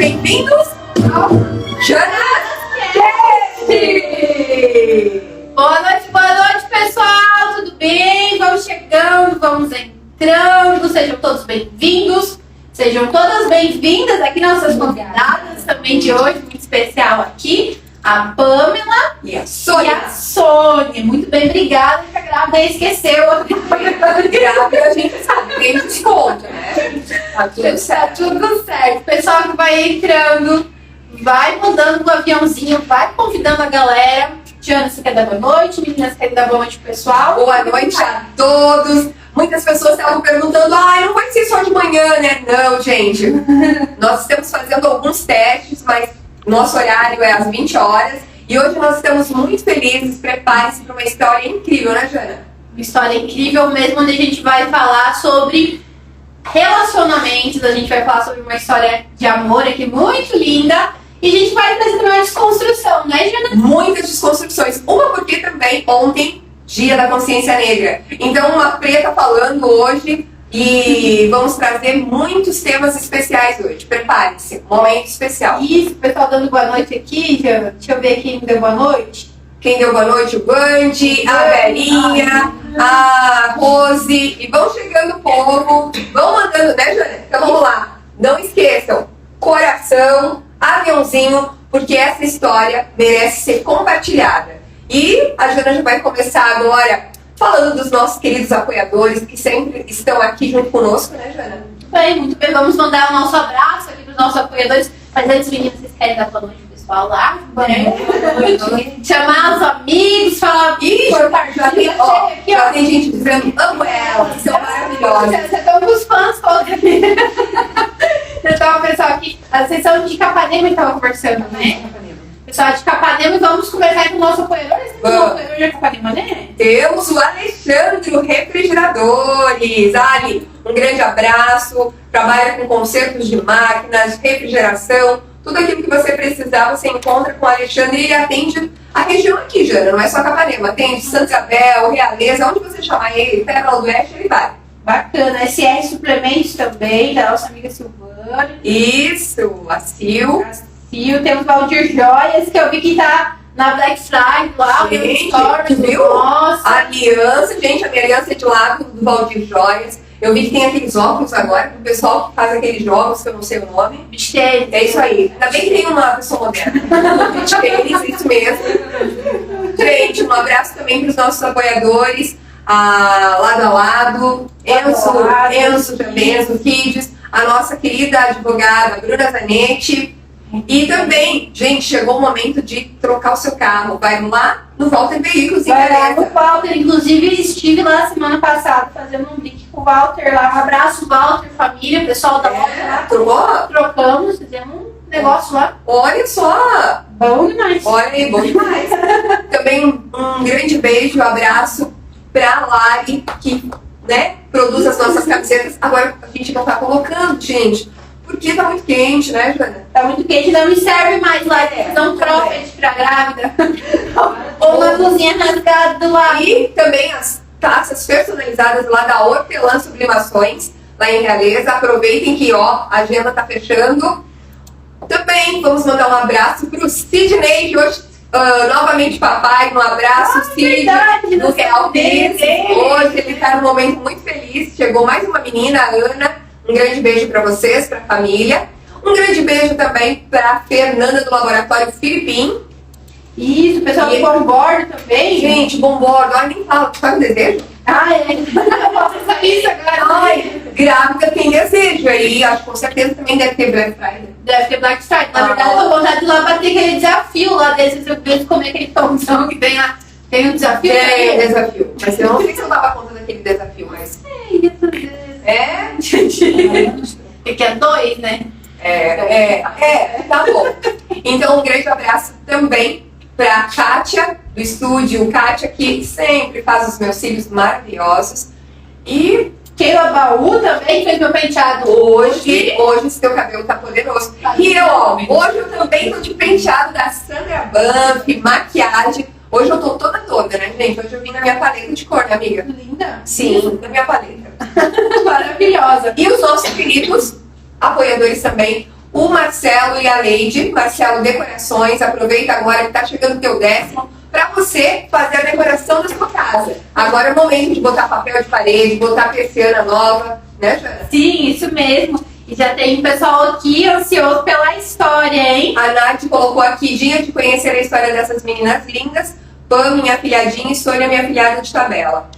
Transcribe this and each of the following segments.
bem-vindos ao JanaCast! Boa noite, pessoal! Tudo bem? Vamos chegando, vamos entrando. Sejam todos bem-vindos. Sejam todas bem-vindas aqui, nossas convidadas também de hoje, muito especial aqui. A Pamela E a Sônia. Muito bem, obrigada. A grávida esqueceu. Grávida, a gente sabe, tem desconto, né? Tá tudo certo. Tudo certo. Pessoal que vai entrando, vai mandando o aviãozinho, vai convidando a galera. Tiana, você quer dar boa noite? Meninas, querem dar boa noite pro pessoal? Boa noite a todos. Muitas pessoas estavam perguntando, não vai ser só de manhã, né? Não, gente. Nós estamos fazendo alguns testes, mas nosso horário é às 20 horas. E hoje nós estamos muito felizes. Prepare-se para uma história incrível, né, Jana? Uma história incrível mesmo, onde a gente vai falar sobre relacionamentos. A gente vai falar sobre uma história de amor aqui muito linda. E a gente vai fazer uma desconstrução, né, Jana? Muitas desconstruções. Uma porque também ontem, Dia da Consciência Negra. Então, uma preta falando hoje e vamos trazer muitos temas especiais hoje. Prepare-se, momento especial. Isso, o pessoal dando boa noite aqui, Jana. Deixa eu ver quem deu boa noite. Quem deu boa noite? O Bandi, a Verinha, a Rose. E vão chegando o povo. Vão mandando, né, Jana? Então vamos lá. Não esqueçam, coração, aviãozinho, porque essa história merece ser compartilhada. E a Jana já vai começar agora falando dos nossos queridos apoiadores que sempre estão aqui junto conosco, né, Jana? Muito bem, vamos mandar o nosso abraço aqui para os nossos apoiadores. Mas antes, meninas, vocês querem dar boa noite pro pessoal lá? Chamar os amigos, falar. Já tem gente dizendo, amo ela, são maravilhosas. Vocês estão com os fãs todos aqui. Então, o pessoal aqui, a sessão de Capanema que estava conversando, né? Pessoal de Capanema, vamos conversar com o nosso apoiador. Esse é o apoiador de Capanema, né? Temos o Alexandre, o Refrigeradores. Ali, um grande abraço. Trabalha com consertos de máquinas, refrigeração. Tudo aquilo que você precisar, você encontra com o Alexandre. Ele atende a região aqui, Jana. Não é só Capanema. Atende Santa Isabel, Realeza. Onde você chamar ele, Pérola do Oeste, ele vai. Bacana. SR Suplementos também, da nossa amiga Silvana. Isso, a Sil. Temos o Valdir Joias, que eu vi que tá na Black Friday lá, gente, stories, viu? Nossa. A aliança, gente, a minha aliança é de lá do Valdir Joias. Eu vi que tem aqueles óculos agora, pro pessoal que faz aqueles jogos, que eu não sei o nome. Bistênis. É isso aí. Ainda bem que tem uma pessoa moderna. Bistênis, isso mesmo. Gente, um abraço também para os nossos apoiadores, a Lado a Lado, Enzo também, Enzo Kids, a nossa querida advogada Bruna Zanetti. E também, gente, chegou o momento de trocar o seu carro. Vai lá no Walter Veículos em Vai lá Beleza. no Walter. Inclusive, estive lá semana passada fazendo um link com o Walter lá. Um abraço, Walter, família, pessoal da Walter lá. Trocamos, fizemos um negócio lá. Olha só! Bom demais. Olha aí, bom demais. Também um grande beijo, um abraço pra Lari, que, né, produz as nossas camisetas. Agora a gente não tá colocando, gente. Porque tá muito quente, né, Joana? Tá muito quente, não me serve mais lá. Não cropped pra grávida. Ou uma blusinha rasgada do lado. E também as taças personalizadas lá da Hortelã Sublimações, lá em Realeza. Aproveitem que, a agenda tá fechando. Também vamos mandar um abraço pro Sidney, que hoje, novamente papai, um abraço, Cid, no Real Business. Hoje ele tá num momento muito feliz. Chegou mais uma menina, a Ana. Um grande beijo para vocês, para a família. Um grande beijo também para Fernanda do Laboratório Filipim. Isso, o pessoal do Bombordo também. Gente, Bombordo, olha, nem fala, sabe o desejo? Eu posso saber isso agora. Grávida tem desejo aí, acho que com certeza também deve ter Black Friday. Deve ter Black Friday. Na verdade, eu tô com vontade de ir lá bater aquele desafio lá desses. Eu vejo comer aquele pãozão que tem lá. Tem um desafio? Tem um desafio. Mas eu não sei se eu dava conta daquele desafio, mas... gente. Porque é 2, né? Tá bom. Então, um grande abraço também pra Kátia, do estúdio Kátia, que sempre faz os meus cílios maravilhosos. E Keila Baú também fez meu penteado hoje esse teu cabelo tá poderoso. E hoje eu também tô de penteado da Sandra Banff, maquiagem. Hoje eu tô toda, né, gente? Hoje eu vim na minha paleta de cor, né, amiga? Linda. Sim, na minha paleta. Maravilhosa. E os nossos queridos apoiadores também. o Marcelo e a Leide. Marcelo, decorações, aproveita agora que tá chegando o teu 10º para você fazer a decoração da sua casa. Agora é o momento de botar papel de parede, botar persiana nova, né, Jana? Sim, isso mesmo. E já tem um pessoal aqui ansioso pela história, hein? A Nath colocou aqui, dia de conhecer a história dessas meninas lindas. Pam, minha afilhadinha, e Sônia, minha afilhada de tabela.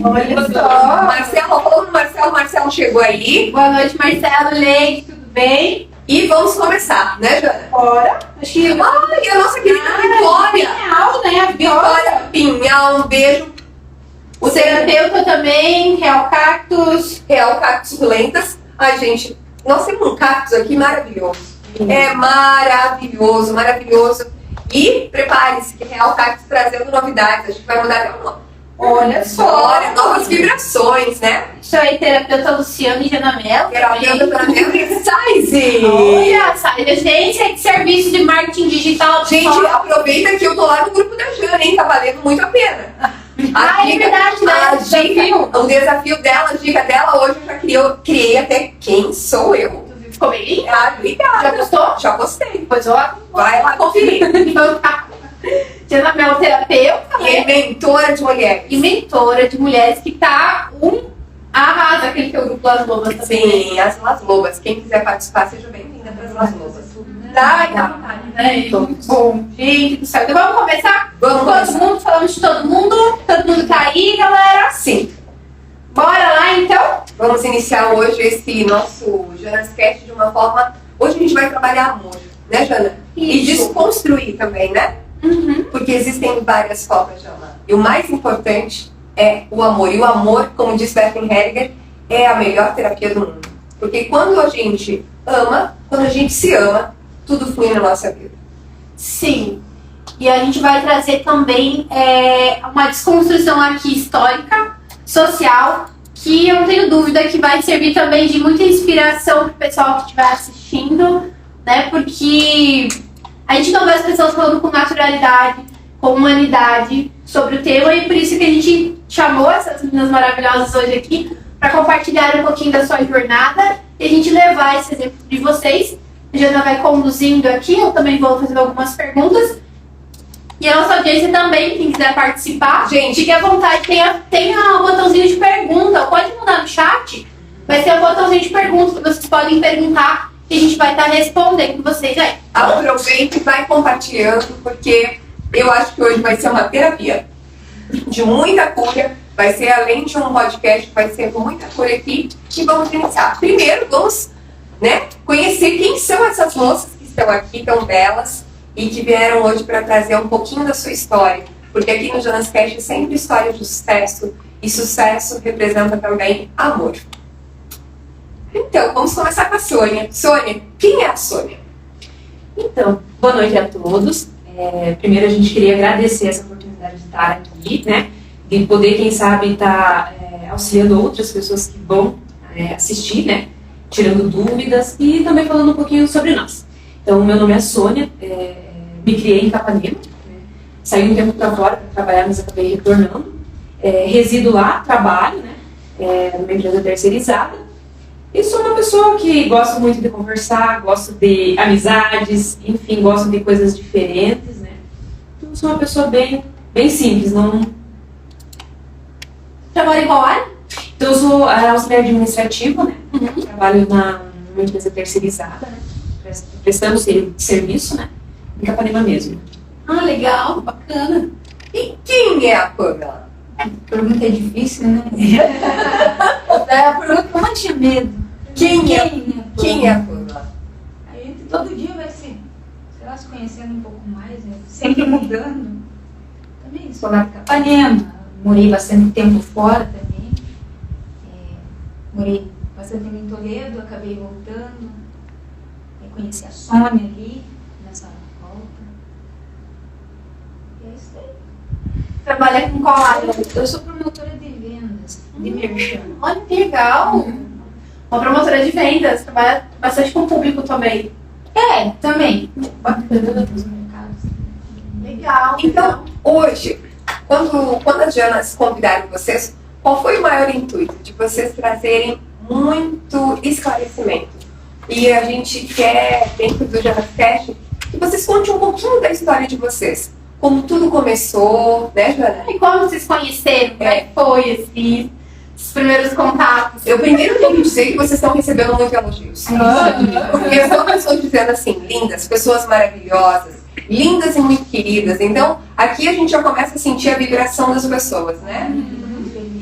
Olha só. Marcelo, falando Marcelo, Marcelo chegou aí. Boa noite, Marcelo, Leite, tudo bem? E vamos começar, né, Jana? Bora. Acho que... Ai, a nossa querida Vitória. Pinhal, né? A Vitória Pinhal, um beijo. O terapeuta também, Real Cactus. Real Cactus Suculentas. Ai, gente, nós temos um cactus aqui maravilhoso. É maravilhoso, maravilhoso. E prepare-se que Real Cactus trazendo novidades. A gente vai mudar até o nome. Olha só. Olha, novas vibrações, né? Isso aí, terapeuta Luciano e Janamel. Terapeuta Janamel e Size. Olha, Size, agência de serviço de marketing digital. Gente, aproveita que eu tô lá no grupo da Jana, hein? Tá valendo muito a pena. É verdade, né? O desafio dela, a dica dela, hoje eu já criei até quem sou eu. Ficou bem? Ah, obrigada. Já gostou? Já gostei. Pois ó, vai lá conferir. Janamel, terapeuta, e mentora de mulheres. E mentora de mulheres que tá arrasa aquele teu grupo Las Lobas também. Sim, as Las Lobas. Quem quiser participar, seja bem-vinda para as Las Lobas. Ai, dá vontade, né? Bom, gente do céu. Então vamos começar? Vamos começar. Todo mundo, falamos de todo mundo. Todo mundo tá aí, galera? Sim. Bora lá, então? Vamos iniciar hoje esse nosso JanasCast de uma forma... Hoje a gente vai trabalhar amor, né, Jana? Isso. E desconstruir também, né? Uhum. Porque existem várias formas de amar. E o mais importante é o amor. E o amor, como diz Bethany Hellinger, é a melhor terapia do mundo. Porque quando a gente ama, quando a gente se ama, tudo flui na nossa vida. Sim. E a gente vai trazer também uma desconstrução aqui histórica, social, que eu não tenho dúvida que vai servir também de muita inspiração para o pessoal que estiver assistindo, né? Porque a gente não vê as pessoas falando com naturalidade, com humanidade sobre o tema, e por isso que a gente chamou essas meninas maravilhosas hoje aqui para compartilhar um pouquinho da sua jornada e a gente levar esse exemplo de vocês. A Jana vai conduzindo aqui, eu também vou fazendo algumas perguntas. E a nossa audiência também, quem quiser participar, gente, fique à vontade, tem um botãozinho de pergunta, pode mandar no chat, vai ter um botãozinho de pergunta que vocês podem perguntar e a gente vai estar respondendo vocês aí. Aproveita e vai compartilhando, porque eu acho que hoje vai ser uma terapia de muita cura, vai ser além de um podcast, vai ser muita cura aqui, e vamos iniciar. Primeiro, vamos, né, conhecer quem são essas moças que estão aqui, tão belas, e que vieram hoje para trazer um pouquinho da sua história. Porque aqui no JanasCast é sempre história de sucesso, e sucesso representa também amor. Então, vamos começar com a Sônia. Sônia, quem é a Sônia? Então, boa noite a todos. Primeiro, a gente queria agradecer essa oportunidade de estar aqui, né? De poder, quem sabe, estar auxiliando outras pessoas que vão assistir, né? Tirando dúvidas e também falando um pouquinho sobre nós. Então, meu nome é Sônia, me criei em Capanema, né? Saí um tempo para fora para trabalhar, mas acabei retornando. Resido lá, trabalho, né? Numa empresa terceirizada. E sou uma pessoa que gosta muito de conversar, gosto de amizades, enfim, gosto de coisas diferentes, né? Então, sou uma pessoa bem simples, não... Trabalha em qual área? Então, eu sou auxiliar administrativo, né? Uhum. Trabalho numa empresa terceirizada, né? Prestando serviço, né? Em Capanema mesmo. Ah, legal, bacana. E quem é a Pamela? A pergunta é difícil, né? A pergunta que eu não tinha medo. Quem é a Pamela? A gente todo dia vai se conhecendo um pouco mais, né? Sempre mudando. Também sou lá de Capanema, morei bastante tempo fora também. Morei bastante tempo em Toledo, acabei voltando. Conheci a Sônia ali, nessa volta. E é isso aí. Trabalha com qual área? Eu sou promotora de vendas, de merchan. Olha que legal. Uma promotora de vendas, trabalha bastante com o público também. Também. Bacana dos mercados. Legal. Então, hoje, quando as Janas convidaram vocês, qual foi o maior intuito de vocês trazerem muito esclarecimento? E a gente quer, dentro do JavaCast, que vocês contem um pouquinho da história de vocês. Como tudo começou, né, Joana? E como vocês conheceram? Como é que foi, assim, os primeiros contatos? Eu primeiro tenho que dizer que vocês estão recebendo muito elogios. Porque eu só estou dizendo assim, lindas, pessoas maravilhosas, lindas e muito queridas. Então, aqui a gente já começa a sentir a vibração das pessoas, né?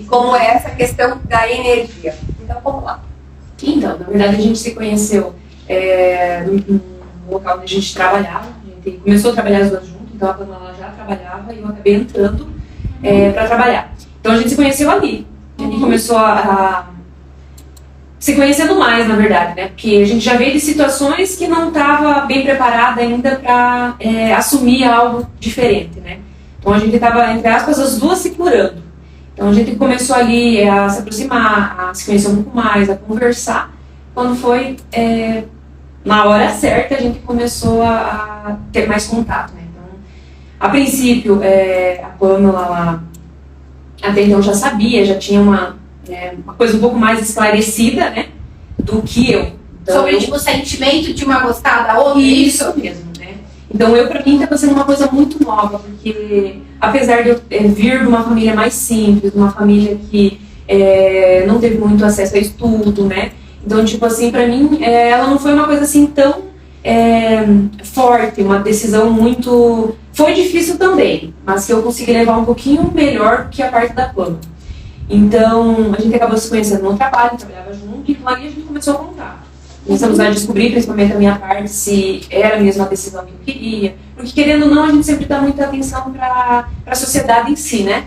Como é essa questão da energia. Então, vamos lá. Então, na verdade, a gente se conheceu no local onde a gente trabalhava. A gente começou a trabalhar as duas juntas, então a Pamela já trabalhava e eu acabei entrando para trabalhar. Então, a gente se conheceu ali. E começou a se conhecendo mais, na verdade, né? Porque a gente já veio de situações que não estava bem preparada ainda para assumir algo diferente, né? Então, a gente estava, entre aspas, as duas se curando. Então, a gente começou ali a se aproximar, a se conhecer um pouco mais, a conversar. Quando foi na hora certa, a gente começou a ter mais contato, né? Então, a princípio, a Pamela, até então já sabia, já tinha uma coisa um pouco mais esclarecida, né, do que eu. Então, Sobre, tipo, o sentimento de uma gostar da outra? Isso mesmo, né? Então, pra mim, estava sendo uma coisa muito nova, porque apesar de eu vir de uma família mais simples, de uma família que não teve muito acesso a estudo, né? Então, tipo assim, pra mim, ela não foi uma coisa assim tão forte, uma decisão muito... Foi difícil também, mas que eu consegui levar um pouquinho melhor que a parte da Pamela. Então, a gente acabou se conhecendo no trabalho, trabalhava junto, e com a gente começou a contar. Começamos a descobrir, principalmente a minha parte, se era mesmo a decisão que eu queria. Porque, querendo ou não, a gente sempre dá muita atenção para a sociedade em si, né?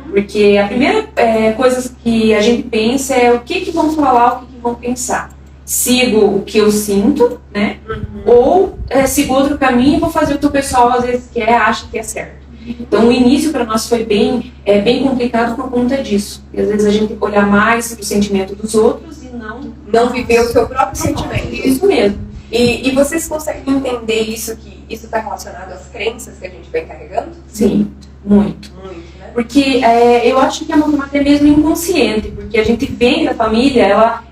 Porque a primeira coisa que a gente pensa é o que vão falar, o que vão pensar. Sigo o que eu sinto, né? Ou sigo outro caminho e vou fazer o que o pessoal às vezes acha que é certo. Então, o início para nós foi bem complicado por conta disso. E às vezes a gente olhar mais para o sentimento dos outros e não viver o seu próprio sentimento. Isso mesmo. E vocês conseguem entender isso, que isso está relacionado às crenças que a gente vem carregando? Sim, muito. Muito, né? Porque eu acho que é uma forma até mesmo inconsciente, porque a gente vem da família,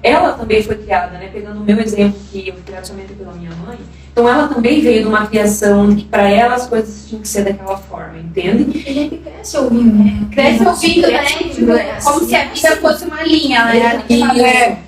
ela também foi criada, né? Pegando o meu exemplo, que eu fui criada somente pela minha mãe, então ela também veio de uma criação que para ela as coisas tinham que ser daquela forma, entende? A gente cresce ouvindo, né? Cresce ouvindo, né? Tipo, como se a vida fosse uma linha, né?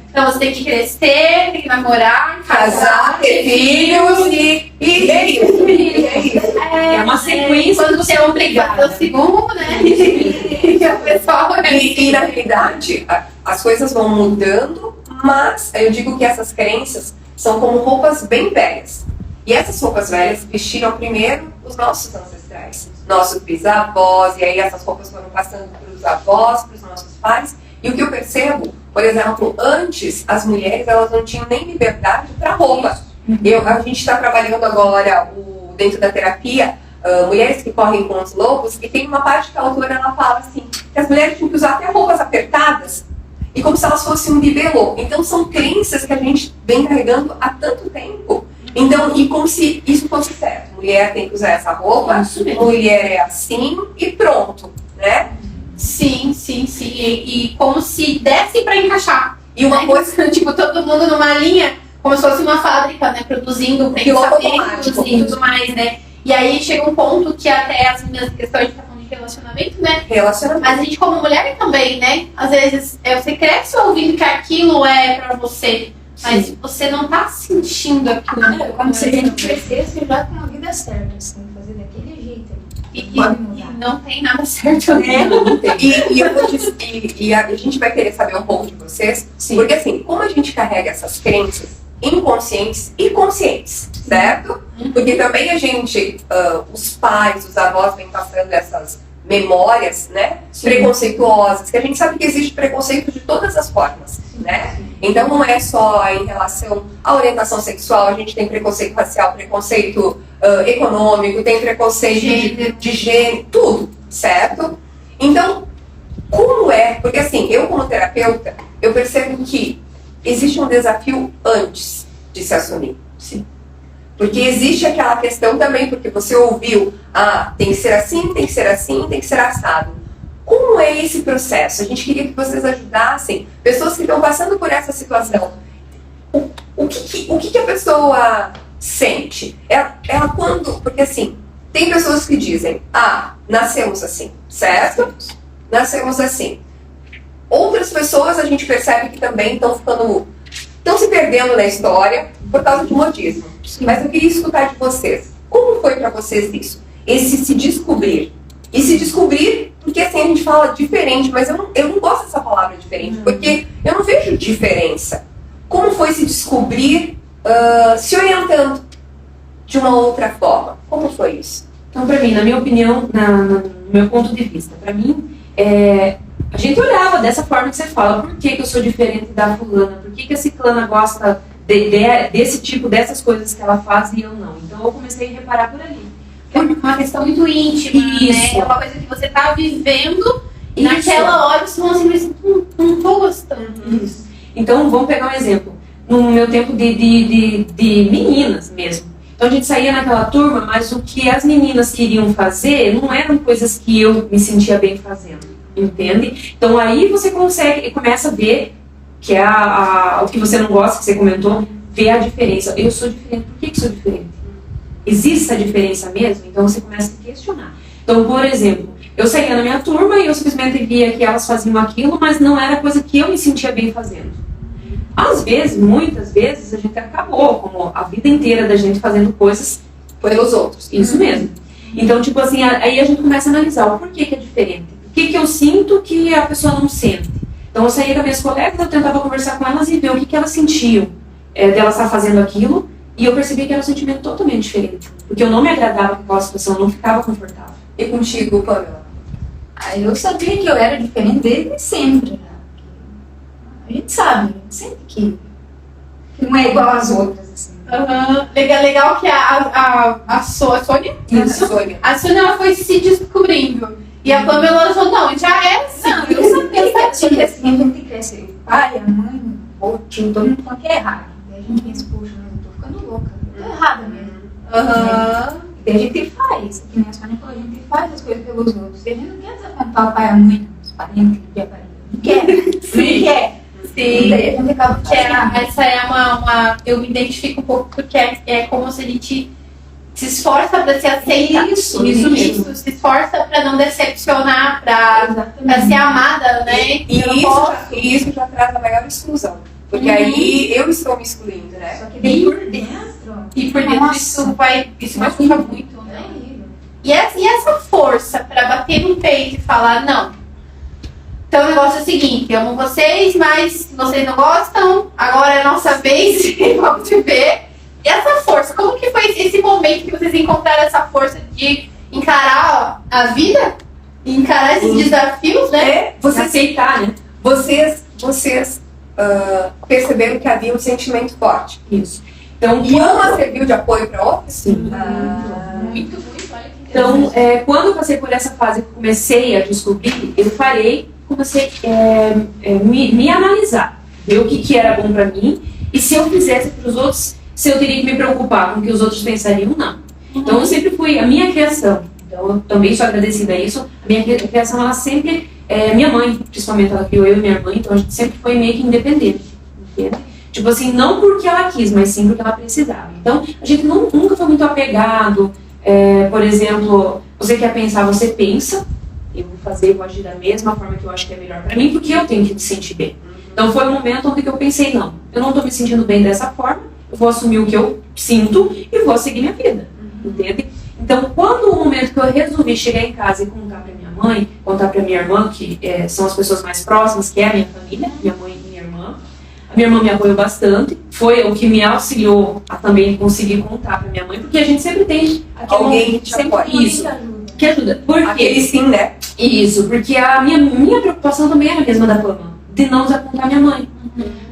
Então você tem que crescer, tem que namorar, Casar, ter filhos e é isso. É uma sequência. Quando você é obrigado ao segundo, né? E a pessoa... E na realidade, as coisas vão mudando, mas eu digo que essas crenças são como roupas bem velhas. E essas roupas velhas vestiram primeiro os nossos ancestrais, nossos bisavós, e aí essas roupas foram passando para os avós, para os nossos pais. E o que eu percebo, por exemplo, antes as mulheres elas não tinham nem liberdade para roupa. A gente está trabalhando agora dentro da terapia, mulheres que correm com os lobos, e tem uma parte que a autora ela fala assim, que as mulheres tinham que usar até roupas apertadas, e como se elas fossem um bibelô. Então são crenças que a gente vem carregando há tanto tempo. Então, e como se isso fosse certo. Mulher tem que usar essa roupa, mulher é assim e pronto, né? Sim. E como se desse pra encaixar. E uma coisa, tipo, todo mundo numa linha, como se fosse uma fábrica, né? Produzindo pensamentos e tudo mais, né? E aí chega um ponto que até as meninas questão de relacionamento, né? Mas a gente como mulher também, né? Às vezes você cresce ouvindo que aquilo é pra você, mas você não tá sentindo aquilo. Né? Quando você crescer, você já tem uma vida certa, assim, fazer daquele jeito. E não tem nada certo, né? E eu vou dizer, e a gente vai querer saber um pouco de vocês, porque assim, como a gente carrega essas crenças inconscientes e conscientes, certo? Porque também a gente, os pais, os avós vêm passando essas memórias, né, preconceituosas, que a gente sabe que existe preconceito de todas as formas, né? Então não é só em relação à orientação sexual, a gente tem preconceito racial, preconceito econômico, tem preconceito de gênero, tudo, certo? Então, como porque assim, eu como terapeuta, eu percebo que existe um desafio antes de se assumir. Sim. Porque existe aquela questão também, porque você ouviu, tem que ser assim, tem que ser assim, tem que ser assado. Como é esse processo? A gente queria que vocês ajudassem pessoas que estão passando por essa situação. O o que a pessoa sente? Ela quando... Porque assim, tem pessoas que dizem, nascemos assim, certo? Nascemos assim. Outras pessoas a gente percebe que também estão se perdendo na história por causa de modismo. Mas eu queria escutar de vocês. Como foi para vocês isso? Esse se descobrir. E se descobrir, porque assim a gente fala diferente, mas eu não gosto dessa palavra diferente, porque eu não vejo diferença. Como foi se descobrir se orientando de uma outra forma? Como foi isso? Então, para mim, na minha opinião, no meu ponto de vista, para mim, a gente olhava dessa forma que você fala, por que eu sou diferente da fulana? Por que a ciclana gosta desse tipo, dessas coisas que ela faz e eu não? Então eu comecei a reparar por ali. É uma questão muito íntima, Isso. né? É uma coisa que você tá vivendo e naquela hora você fala assim, não tô gostando. Isso. Então, vamos pegar um exemplo. No meu tempo de meninas mesmo. Então a gente saía naquela turma, mas o que as meninas queriam fazer não eram coisas que eu me sentia bem fazendo, entende? Então aí você começa a ver que é o que você não gosta, que você comentou, ver a diferença. Eu sou diferente, por que sou diferente? Existe essa diferença mesmo? Então você começa a questionar. Então, por exemplo, eu saía na minha turma e eu simplesmente via que elas faziam aquilo, mas não era coisa que eu me sentia bem fazendo. Às vezes, muitas vezes, a gente acabou, como a vida inteira da gente fazendo coisas pelos outros. Isso mesmo. Então, tipo assim, aí a gente começa a analisar o porquê que é diferente. O que eu sinto que a pessoa não sente. Então, eu saía com minhas colegas, eu tentava conversar com elas e ver o que elas sentiam delas estar fazendo aquilo. E eu percebi que era um sentimento totalmente diferente. Porque eu não me agradava com aquela situação, eu não ficava confortável. E contigo, Pamela? Eu sabia que eu era diferente desde sempre, né? A gente sabe, sente que não é igual às outras, assim. Legal que a Sônia, Isso, Sônia. A Sônia ela foi se descobrindo. E a Pamela falou, não, já é assim. Não, eu sabia que assim, a gente cresce, o pai, a mãe, o tio, todo mundo fala que é errado. Daí a gente pensa, poxa, eu tô ficando louca, eu tô errada mesmo. E daí a gente faz, que nem a Sônia falou, a gente faz as coisas pelos outros. E a gente não quer desapontar o pai, a mãe, os parentes, que é parente. Não quer, Sim. não quer. Sim. E daí a gente acaba Essa é uma. Eu me identifico um pouco porque é como se a gente se esforça para se aceitar. Isso mesmo. Se esforça para não decepcionar, para ser amada, né? E isso já traz a maior exclusão. Porque aí eu estou me excluindo, né? Só que daí por dentro. E por dentro isso vai machucar muito, né? E essa força para bater no peito e falar, não. Então o negócio é o seguinte, eu amo vocês, mas se vocês não gostam, agora é a nossa vez e vamos viver. E essa força, como que foi esse momento que vocês encontraram essa força de encarar a vida? Encarar esses desafios, né? Você Aceitar, né? Vocês perceberam que havia um sentimento forte. Isso. Então, E uma serviu de apoio para outra? Sim. Muito, olha que Então, quando eu passei por essa fase que comecei a descobrir, eu parei, comecei a me analisar, ver o que era bom pra mim e se eu fizesse para os outros, se eu teria que me preocupar com o que os outros pensariam, não. Então, eu sempre fui, a minha criação, então eu também sou agradecida a isso, a minha criação, ela sempre, minha mãe, principalmente, ela criou eu e minha mãe, então a gente sempre foi meio que independente, entende? Tipo assim, não porque ela quis, mas sim porque ela precisava. Então, a gente nunca foi muito apegado. Por exemplo, você quer pensar, você pensa, eu vou fazer, vou agir da mesma forma que eu acho que é melhor pra mim, porque eu tenho que me sentir bem. Então foi um momento onde eu pensei, não, eu não tô me sentindo bem dessa forma, eu vou assumir o que eu sinto e vou seguir minha vida, entende? Então, quando o momento que eu resolvi chegar em casa e contar pra minha mãe, contar pra minha irmã, que são as pessoas mais próximas, que é a minha família, minha mãe e minha irmã, a minha irmã me apoiou bastante, foi o que me auxiliou a também conseguir contar pra minha mãe, porque a gente sempre tem Alguém que te apoia. Isso, que ajuda. Por quê? Aquele sim, né? Isso, porque a minha preocupação também era a mesma da Pamela, de não desapontar minha mãe.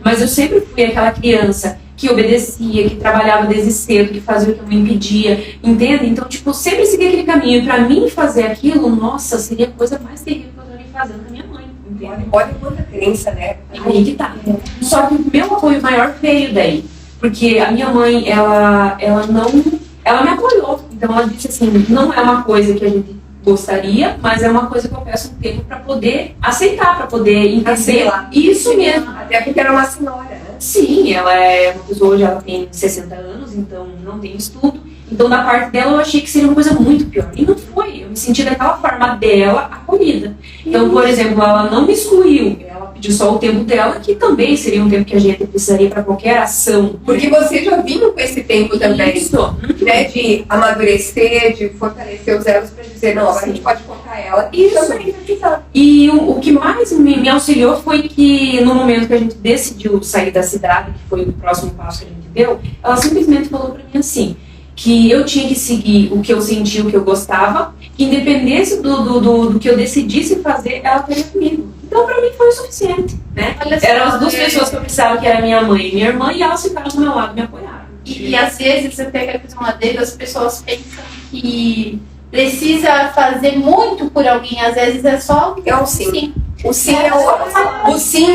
Mas eu sempre fui aquela criança que obedecia, que trabalhava desde cedo, que fazia o que eu me impedia, entende? Então, tipo, sempre segui aquele caminho. E pra mim fazer aquilo, nossa, seria a coisa mais terrível que eu estaria fazendo com a minha mãe, entende? Olha quanta crença, né? Aí que tá. Só que o meu apoio maior veio daí. Porque a minha mãe, ela me apoiou. Então ela disse assim, não é uma coisa que a gente gostaria, mas é uma coisa que eu peço um tempo para poder aceitar, para poder entender. Lá. Isso mesmo. Até porque era uma senhora, né? Sim, ela é uma pessoa, hoje ela tem 60 anos, então não tem estudo. Então, da parte dela, eu achei que seria uma coisa muito pior. E não foi. Eu me senti daquela forma dela acolhida. Então, por exemplo, ela não me excluiu. Ela pediu só o tempo dela, que também seria um tempo que a gente precisaria para qualquer ação. Porque você já vinha com esse tempo também, Isso. né? De amadurecer, de fortalecer os elos para dizer, não, agora a gente pode contar ela. Isso. Também precisar. E o que mais me auxiliou foi que no momento que a gente decidiu sair da cidade, que foi o próximo passo que a gente deu, ela simplesmente falou para mim assim, que eu tinha que seguir o que eu sentia, o que eu gostava, que independente do que eu decidisse fazer, ela estaria comigo. Então, para mim, foi o suficiente, né? Eram as duas pessoas que eu precisava, que era minha mãe e minha irmã, e elas ficaram do meu lado, me apoiaram. E às vezes, você pega a uma deles, as pessoas pensam que precisa fazer muito por alguém, às vezes é só É um sim. O sim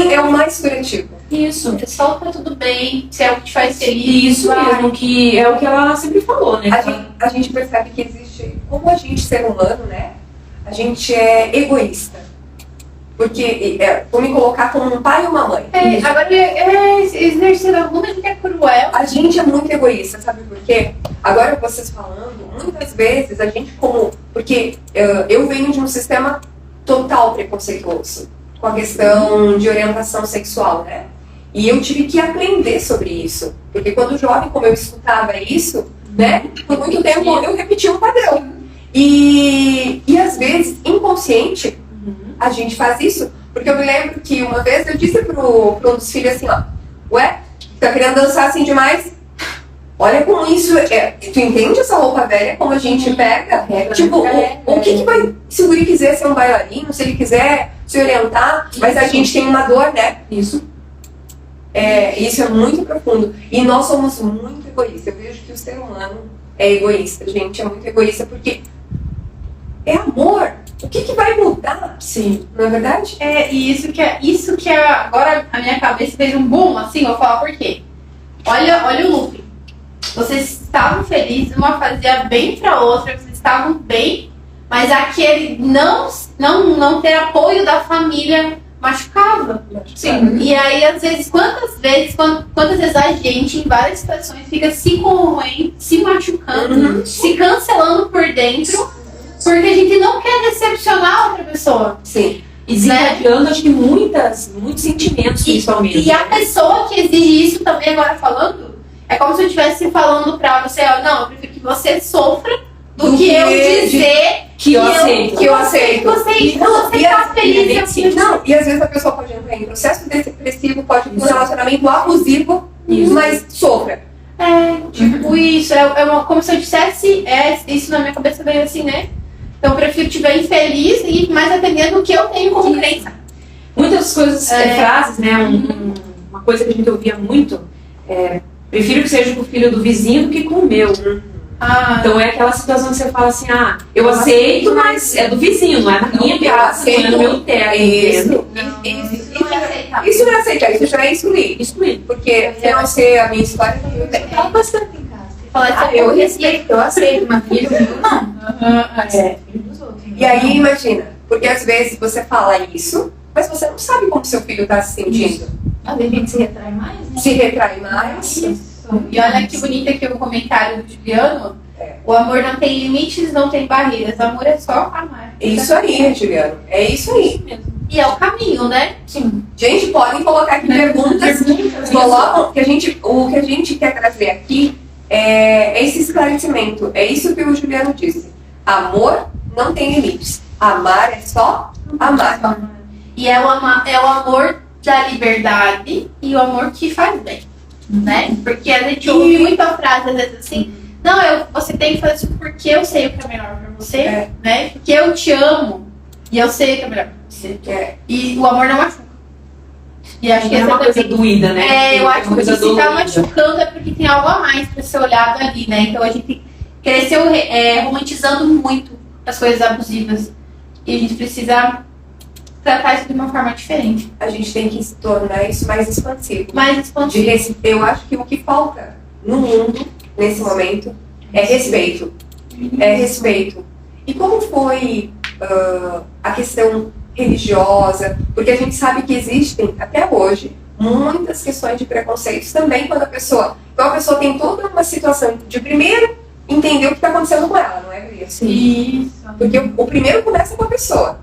é o mais curativo. Isso, é só tá tudo bem, se é o que te faz feliz. Isso mesmo, que é o que ela sempre falou, né? A gente percebe que existe, como a gente, ser humano, né? A gente é egoísta. Porque, vou me colocar como um pai e uma mãe. Agora, exercer alguma gente é cruel. A gente é muito egoísta, sabe por quê? Agora, vocês falando, muitas vezes a gente porque eu venho de um sistema total preconceituoso com a questão de orientação sexual, né? E eu tive que aprender sobre isso. Porque quando jovem, como eu escutava isso, né? Por muito tempo eu repetia um padrão. E às vezes, inconsciente, a gente faz isso. Porque eu me lembro que uma vez eu disse para um dos filhos assim, ó, ué, tá querendo dançar assim demais? Olha como isso tu entende essa roupa velha, como a gente pega? Tipo, o que vai... Se o guri quiser ser um bailarino, se ele quiser se orientar, mas a gente tem uma dor, né? Isso. Isso é muito profundo. E nós somos muito egoístas. Eu vejo que o ser humano é egoísta, gente. É muito egoísta porque é amor. O que vai mudar? Sim. Não é verdade? E isso que agora a minha cabeça fez um boom, assim, eu vou falar por quê. Olha o loop. Vocês estavam felizes, uma fazia bem pra outra, vocês estavam bem, mas aquele não ter apoio da família machucava. Sim. E aí, às vezes, quantas vezes a gente, em várias situações, fica se corroendo, se machucando, se cancelando por dentro, porque a gente não quer decepcionar outra pessoa. Sim. E desencadeando, acho que muitos sentimentos, principalmente. E a pessoa que exige isso também, agora falando, é como se eu estivesse falando pra você, ó, não, eu prefiro que você sofra do que eu dizer que eu aceito. Que eu aceito. Você tá feliz. E às vezes a pessoa pode entrar em processo depressivo, pode ir um relacionamento abusivo, mas sofra. Tipo isso. Como se eu dissesse, isso na minha cabeça veio assim, né? Então eu prefiro te ver infeliz e mais atendendo o que eu tenho como crença. Muitas coisas, frases, né? Uma coisa que a gente ouvia muito prefiro que seja com o filho do vizinho do que com o meu. Então é aquela situação que você fala assim, eu aceito, mas é do vizinho, não é na minha casa, não é no meu terreno. Isso não é aceitar, isso já é excluir. Porque se não ser a minha história, eu Fala bastante em casa. Fala, Eu respeito, eu aceito, mas filho meu não. Filho dos outros. E aí, imagina, porque às vezes você fala isso, mas você não sabe como seu filho está se sentindo. Às vezes a gente se retrai mais, né? Se retrai mais. E olha que bonito aqui o comentário do Juliano. O amor não tem limites, não tem barreiras. Amor é só amar. Isso aí, Juliano. É isso aí. E é o caminho, né? Sim. Gente, podem colocar aqui perguntas. Colocam, o que a gente quer trazer aqui é esse esclarecimento. É isso que o Juliano disse. Amor não tem limites. Amar é só amar. E é o amor da liberdade e o amor que faz bem, né? Porque a gente ouve muita frase às vezes assim, não, você tem que fazer isso porque eu sei o que é melhor pra você, né? Porque eu te amo e eu sei o que é melhor pra você. E o amor não machuca. E acho que é uma coisa doída, né? Eu acho que se tá machucando é porque tem algo a mais pra ser olhado ali, né? Então a gente cresceu romantizando muito as coisas abusivas e a gente precisa tratar isso de uma forma diferente. A gente tem que tornar isso mais expansivo. Mais eu acho que o que falta no mundo, nesse momento, é respeito. É respeito. E como foi a questão religiosa? Porque a gente sabe que existem, até hoje, muitas questões de preconceitos também quando a pessoa tem toda uma situação de primeiro entender o que está acontecendo com ela, não é, Cris? Isso. Porque o primeiro começa com a pessoa.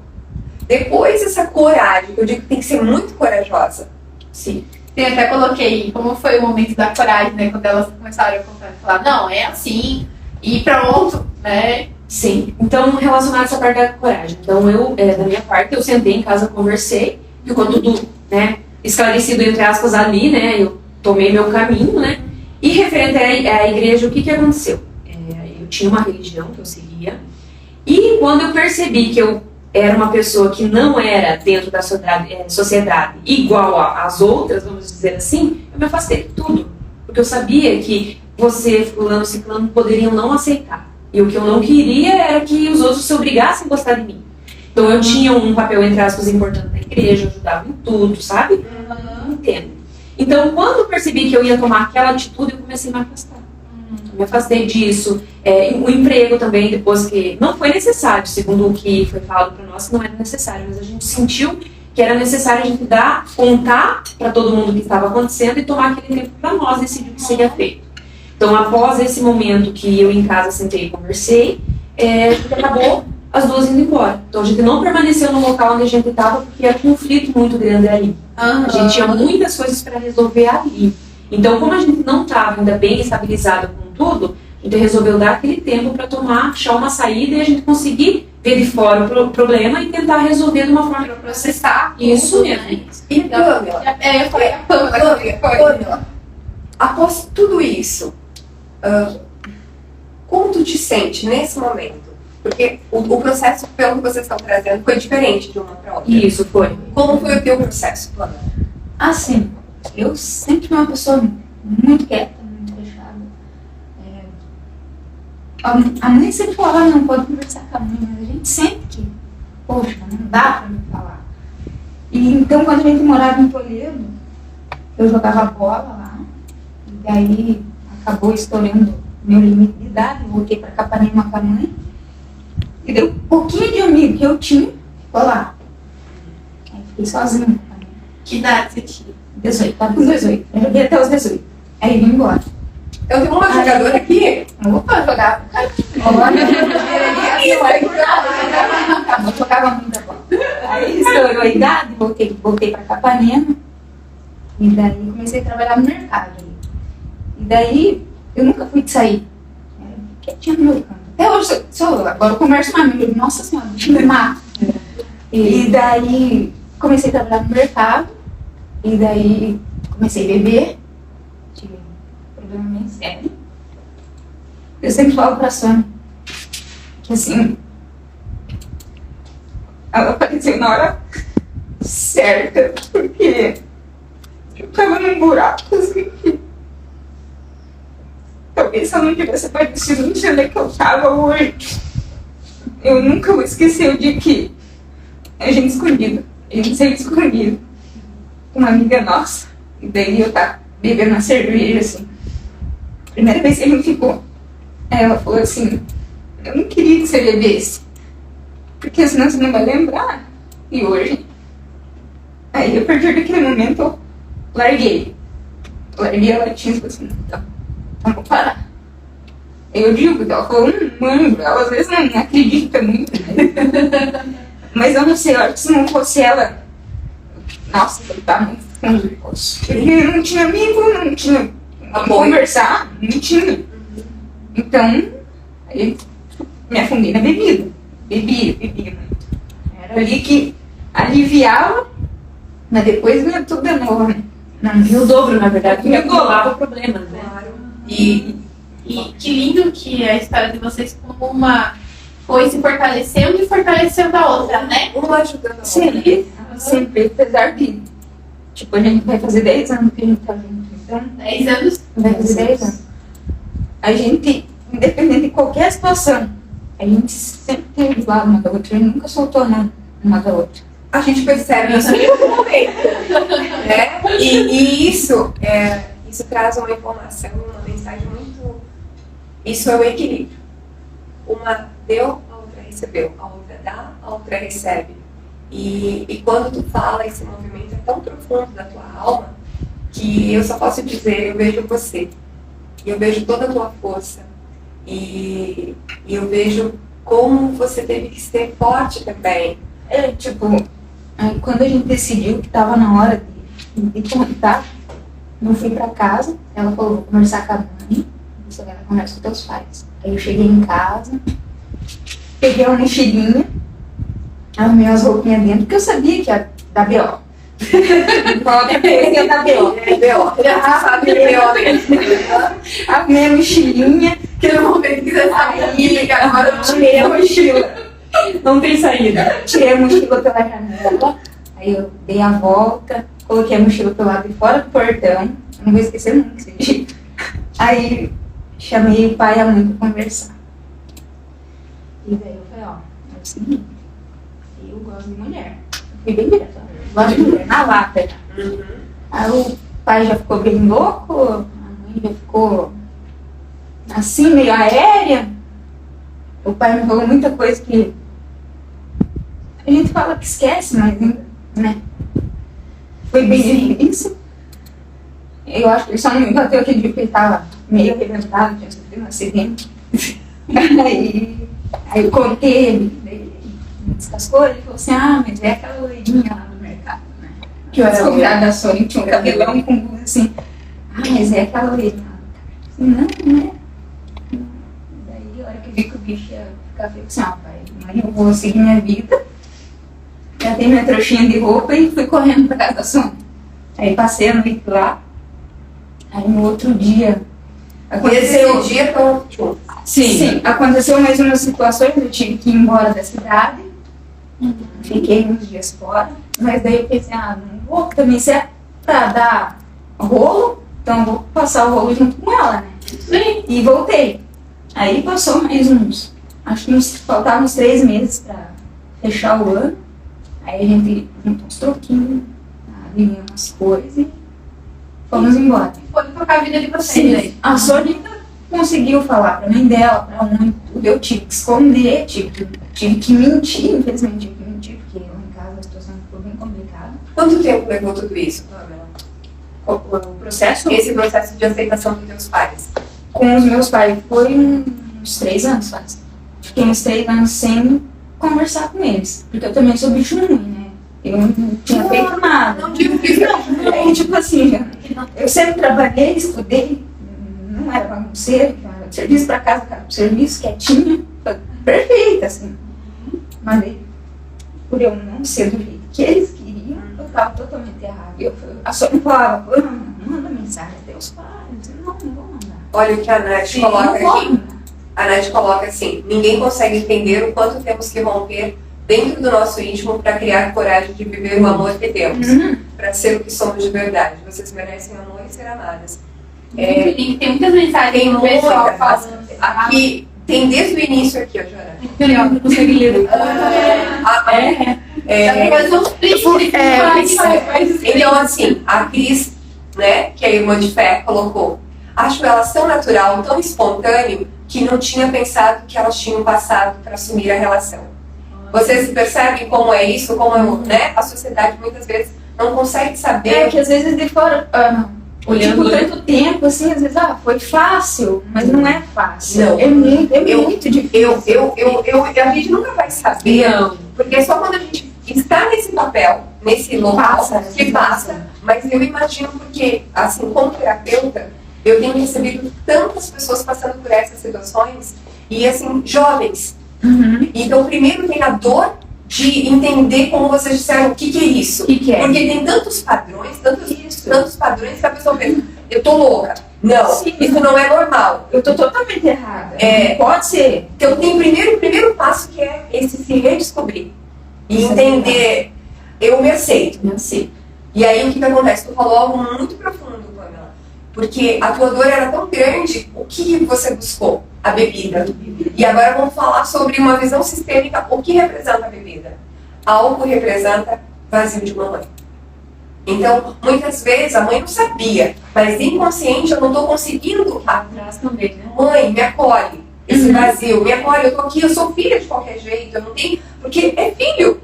Depois essa coragem, que eu digo que tem que ser muito corajosa. Sim. Eu até coloquei como foi o momento da coragem, né? Quando elas começaram a contar e falar, não, é assim, e pronto, né? Sim. Então, relacionado a essa parte da coragem. Então, eu, da minha parte, eu sentei em casa, conversei, ficou tudo, né, esclarecido, entre aspas, ali, né? Eu tomei meu caminho, né? E referente à igreja, o que aconteceu? Eu tinha uma religião que eu seguia, e quando eu percebi que eu era uma pessoa que não era dentro da sociedade igual às outras, vamos dizer assim, eu me afastei de tudo. Porque eu sabia que você, fulano, ciclano, poderiam não aceitar. E o que eu não queria era que os outros se obrigassem a gostar de mim. Então eu tinha um papel, entre aspas, importante na igreja, eu ajudava em tudo, sabe? Entendo. Então, quando eu percebi que eu ia tomar aquela atitude, eu comecei a me afastar. Me afastei disso. O emprego também, depois que não foi necessário, segundo o que foi falado para nós, não era necessário, mas a gente sentiu que era necessário a gente contar para todo mundo o que estava acontecendo e tomar aquele tempo para nós decidir o que seria feito. Então, após esse momento que eu em casa sentei e conversei, a gente acabou as duas indo embora. Então, a gente não permaneceu no local onde a gente estava porque era um conflito muito grande ali. A gente tinha muitas coisas para resolver ali. Então, como a gente não estava ainda bem estabilizado com tudo, a gente resolveu dar aquele tempo para achar uma saída e a gente conseguir ver de fora o problema e tentar resolver de uma forma Para processar. isso mesmo. E Pamela, Eu falei a Pamela. Após tudo isso, como tu te sente nesse momento? Porque o processo, pelo que vocês estão trazendo, foi diferente de uma para outra. Isso foi. Como foi o teu processo, Pamela? Assim, eu sempre fui uma pessoa muito quieta, muito fechada. A mãe sempre falava, não pode conversar com a mãe, mas a gente sente que, poxa, não dá pra me falar. E então, quando a gente morava em Toledo, eu jogava bola lá, e daí acabou estourando meu limite de idade, voltei pra Capanema com a mãe, e deu um pouquinho de amigo que eu tinha, ficou lá. Aí fiquei sozinha. Que idade você tinha? 18, tava com 18. Eu joguei até os 18. Aí vim embora. Eu tenho uma jogadora aqui. Opa, jogava. Eu jogava muita bola. Aí estourou a idade, voltei pra Capanema. E daí comecei a trabalhar no mercado. E daí eu nunca fui de sair. Era quietinha no meu canto. Até hoje, agora eu converso mais, meu amigo, nossa senhora, deixa eu me matar. E daí comecei a trabalhar no mercado. E daí comecei a beber. Tive um problema bem sério. Eu sempre falo pra Sônia que assim, ela apareceu na hora certa, porque eu tava num buraco assim que talvez se eu não tivesse aparecido, não sei onde é que eu tava hoje. Eu nunca vou esquecer o dia que a gente saiu escondido com uma amiga nossa, e daí eu tava bebendo uma cerveja assim. Primeira vez que a gente ficou, aí ela falou assim, eu não queria que você bebesse, porque senão você não vai lembrar. E hoje, aí a partir daquele momento eu larguei a latinha e falei assim, então vou parar. Eu digo que ela falou, mano, ela às vezes não acredita muito, né? Mas eu não sei, eu acho que se não fosse ela, nossa, eu tava muito fundo. Porque não tinha amigo, não tinha conversar, não tinha. Então, aí me afundei na bebida. Bebia muito. Era ali que aliviava, mas depois vinha tudo de novo, né? E o dobro, na verdade, que E o dobro. engolava o problema, né? E que lindo que é a história de vocês como uma foi se fortalecendo e fortalecendo a outra, né? Uma ajudando a outra. Sempre, apesar de, tipo, a gente vai fazer 10 anos que a gente tá junto, então, 10 anos. vai fazer 10 anos. A gente, independente de qualquer situação, a gente sempre teve do lado uma da outra, a gente nunca soltou a mão uma da outra. A gente percebe isso em todo momento, né? E isso traz uma informação, uma mensagem muito... Isso é o equilíbrio. Uma deu, a outra recebeu. A outra dá, a outra recebe. E quando tu fala, esse movimento é tão profundo da tua alma que eu só posso dizer, eu vejo você. E eu vejo toda a tua força. E eu vejo como você teve que ser forte também. Aí quando a gente decidiu que tava na hora de contar, eu fui pra casa, ela falou, vou conversar com a mãe, você vai conversar com teus pais. Aí eu cheguei em casa, peguei uma mochilinha, arrumei as roupinhas dentro, porque eu sabia que ia dar B.O. Qualquer coisa ia dar B.O. B.O. Já sabe B.O. mesmo. Arrumei a mochilinha, Que no momento que você sair, agora eu tirei a mochila. Não tem saída. Tirei a mochila pela janela, aí eu dei a volta, coloquei a mochila pelo lado de fora do portão, eu não vou esquecer nunca esse dia. Aí chamei o pai e a mãe para conversar. E daí eu falei, ó, é o seguinte, eu gosto de mulher. Eu fui bem direto, eu gosto de mulher, na lata. Aí o pai já ficou bem louco, a mãe já ficou assim, meio aérea. O pai me falou muita coisa que a gente fala que esquece, mas ainda, né? Foi bem difícil. Eu acho que ele só não me bateu aquele dia porque ele estava meio arrebentado, tinha sofrido um acidente. aí eu contei, ele me descascou, ele falou assim, mas é aquela loirinha lá do mercado, né? Que eu era convidada da Sony, tinha um cabelão com blusa assim. Mas é aquela loirinha lá do mercado. Assim, não é. Daí, a hora que eu vi que o bicho ia ficar feio, assim, pai, mãe, eu vou seguir minha vida. Catei minha trouxinha de roupa e fui correndo pra casa da Sônia. Aí passei a noite lá. Aí no outro dia aconteceu. Esse dia foi Sim, aconteceu mais umas situações, eu tive que ir embora da cidade. Fiquei uns dias fora. Mas daí eu pensei, não vou também se é pra dar rolo, então vou passar o rolo junto com ela, né? Sim. E voltei. Aí passou mais acho que faltavam uns 3 meses pra fechar o ano. Aí a gente juntou uns troquinhos, adivinhou umas coisas e fomos embora. Foi tocar a vida de vocês aí. A Sônia conseguiu falar pra mãe dela, pra mãe, tudo. Eu tive que esconder, tive que mentir, infelizmente tive que mentir, porque lá em casa a situação ficou bem complicada. Quanto tempo levou tudo isso, Pamela? O processo? Esse processo de aceitação dos teus pais? Com os meus pais foi uns 3 anos quase. Fiquei uns 3 anos sem conversar com eles, porque eu também sou bicho ruim, né? Eu não tinha feito nada. Não digo que É tipo assim, eu sempre trabalhei, estudei, não era bagunceiro, cara, serviço pra casa, cara, serviço quietinha, perfeita, assim. Mas aí, por eu não ser do jeito que eles queriam, eu tava totalmente errada. A Sônia falava, manda mensagem aos teus pais. Não vou mandar. Olha o que a Nath coloca aqui. A Nath coloca assim, ninguém consegue entender o quanto temos que romper dentro do nosso íntimo para criar coragem de viver o amor que temos, para ser o que somos de verdade. Vocês merecem amor e ser amadas. Tem muitas mensagens Tem do pessoal muita, falando. aqui, tem desde o início aqui, ó, Joana. Legal, não consegue ler. Depois uns prints. Então, assim, a Cris, né, que é a irmã de fé, colocou, acho elas tão natural, tão espontâneo, que não tinha pensado que elas tinham passado para assumir a relação. Vocês percebem como é isso, como né, a sociedade muitas vezes não consegue saber. Que às vezes de fora, olhando tanto tempo, assim, às vezes, foi fácil, mas não é fácil. Não. É muito difícil. A gente nunca vai saber, porque só quando a gente está nesse papel, nesse local, que passa. Mas eu imagino porque, assim, como terapeuta, eu tenho recebido tantas pessoas passando por essas situações e, assim, jovens. Então, primeiro tem a dor de entender, como vocês disseram, o que é isso. O que é? Porque tem tantos padrões, tantos padrões que a pessoa pensa, eu tô louca. Não, isso não é normal. Eu tô totalmente errada. Não pode ser. Então, tem o primeiro passo que é esse se redescobrir. E entender, eu me aceito. E aí, o que acontece? Tu falou algo muito profundo, Pamela. Porque a tua dor era tão grande, o que você buscou? A bebida. E agora vamos falar sobre uma visão sistêmica. O que representa a bebida? Álcool representa vazio de uma mãe. Então, muitas vezes a mãe não sabia, mas inconsciente eu não estou conseguindo atrás também, né? Mãe, me acolhe. Esse vazio, me acolhe, eu tô aqui, eu sou filha de qualquer jeito, eu não tenho. Porque é filho,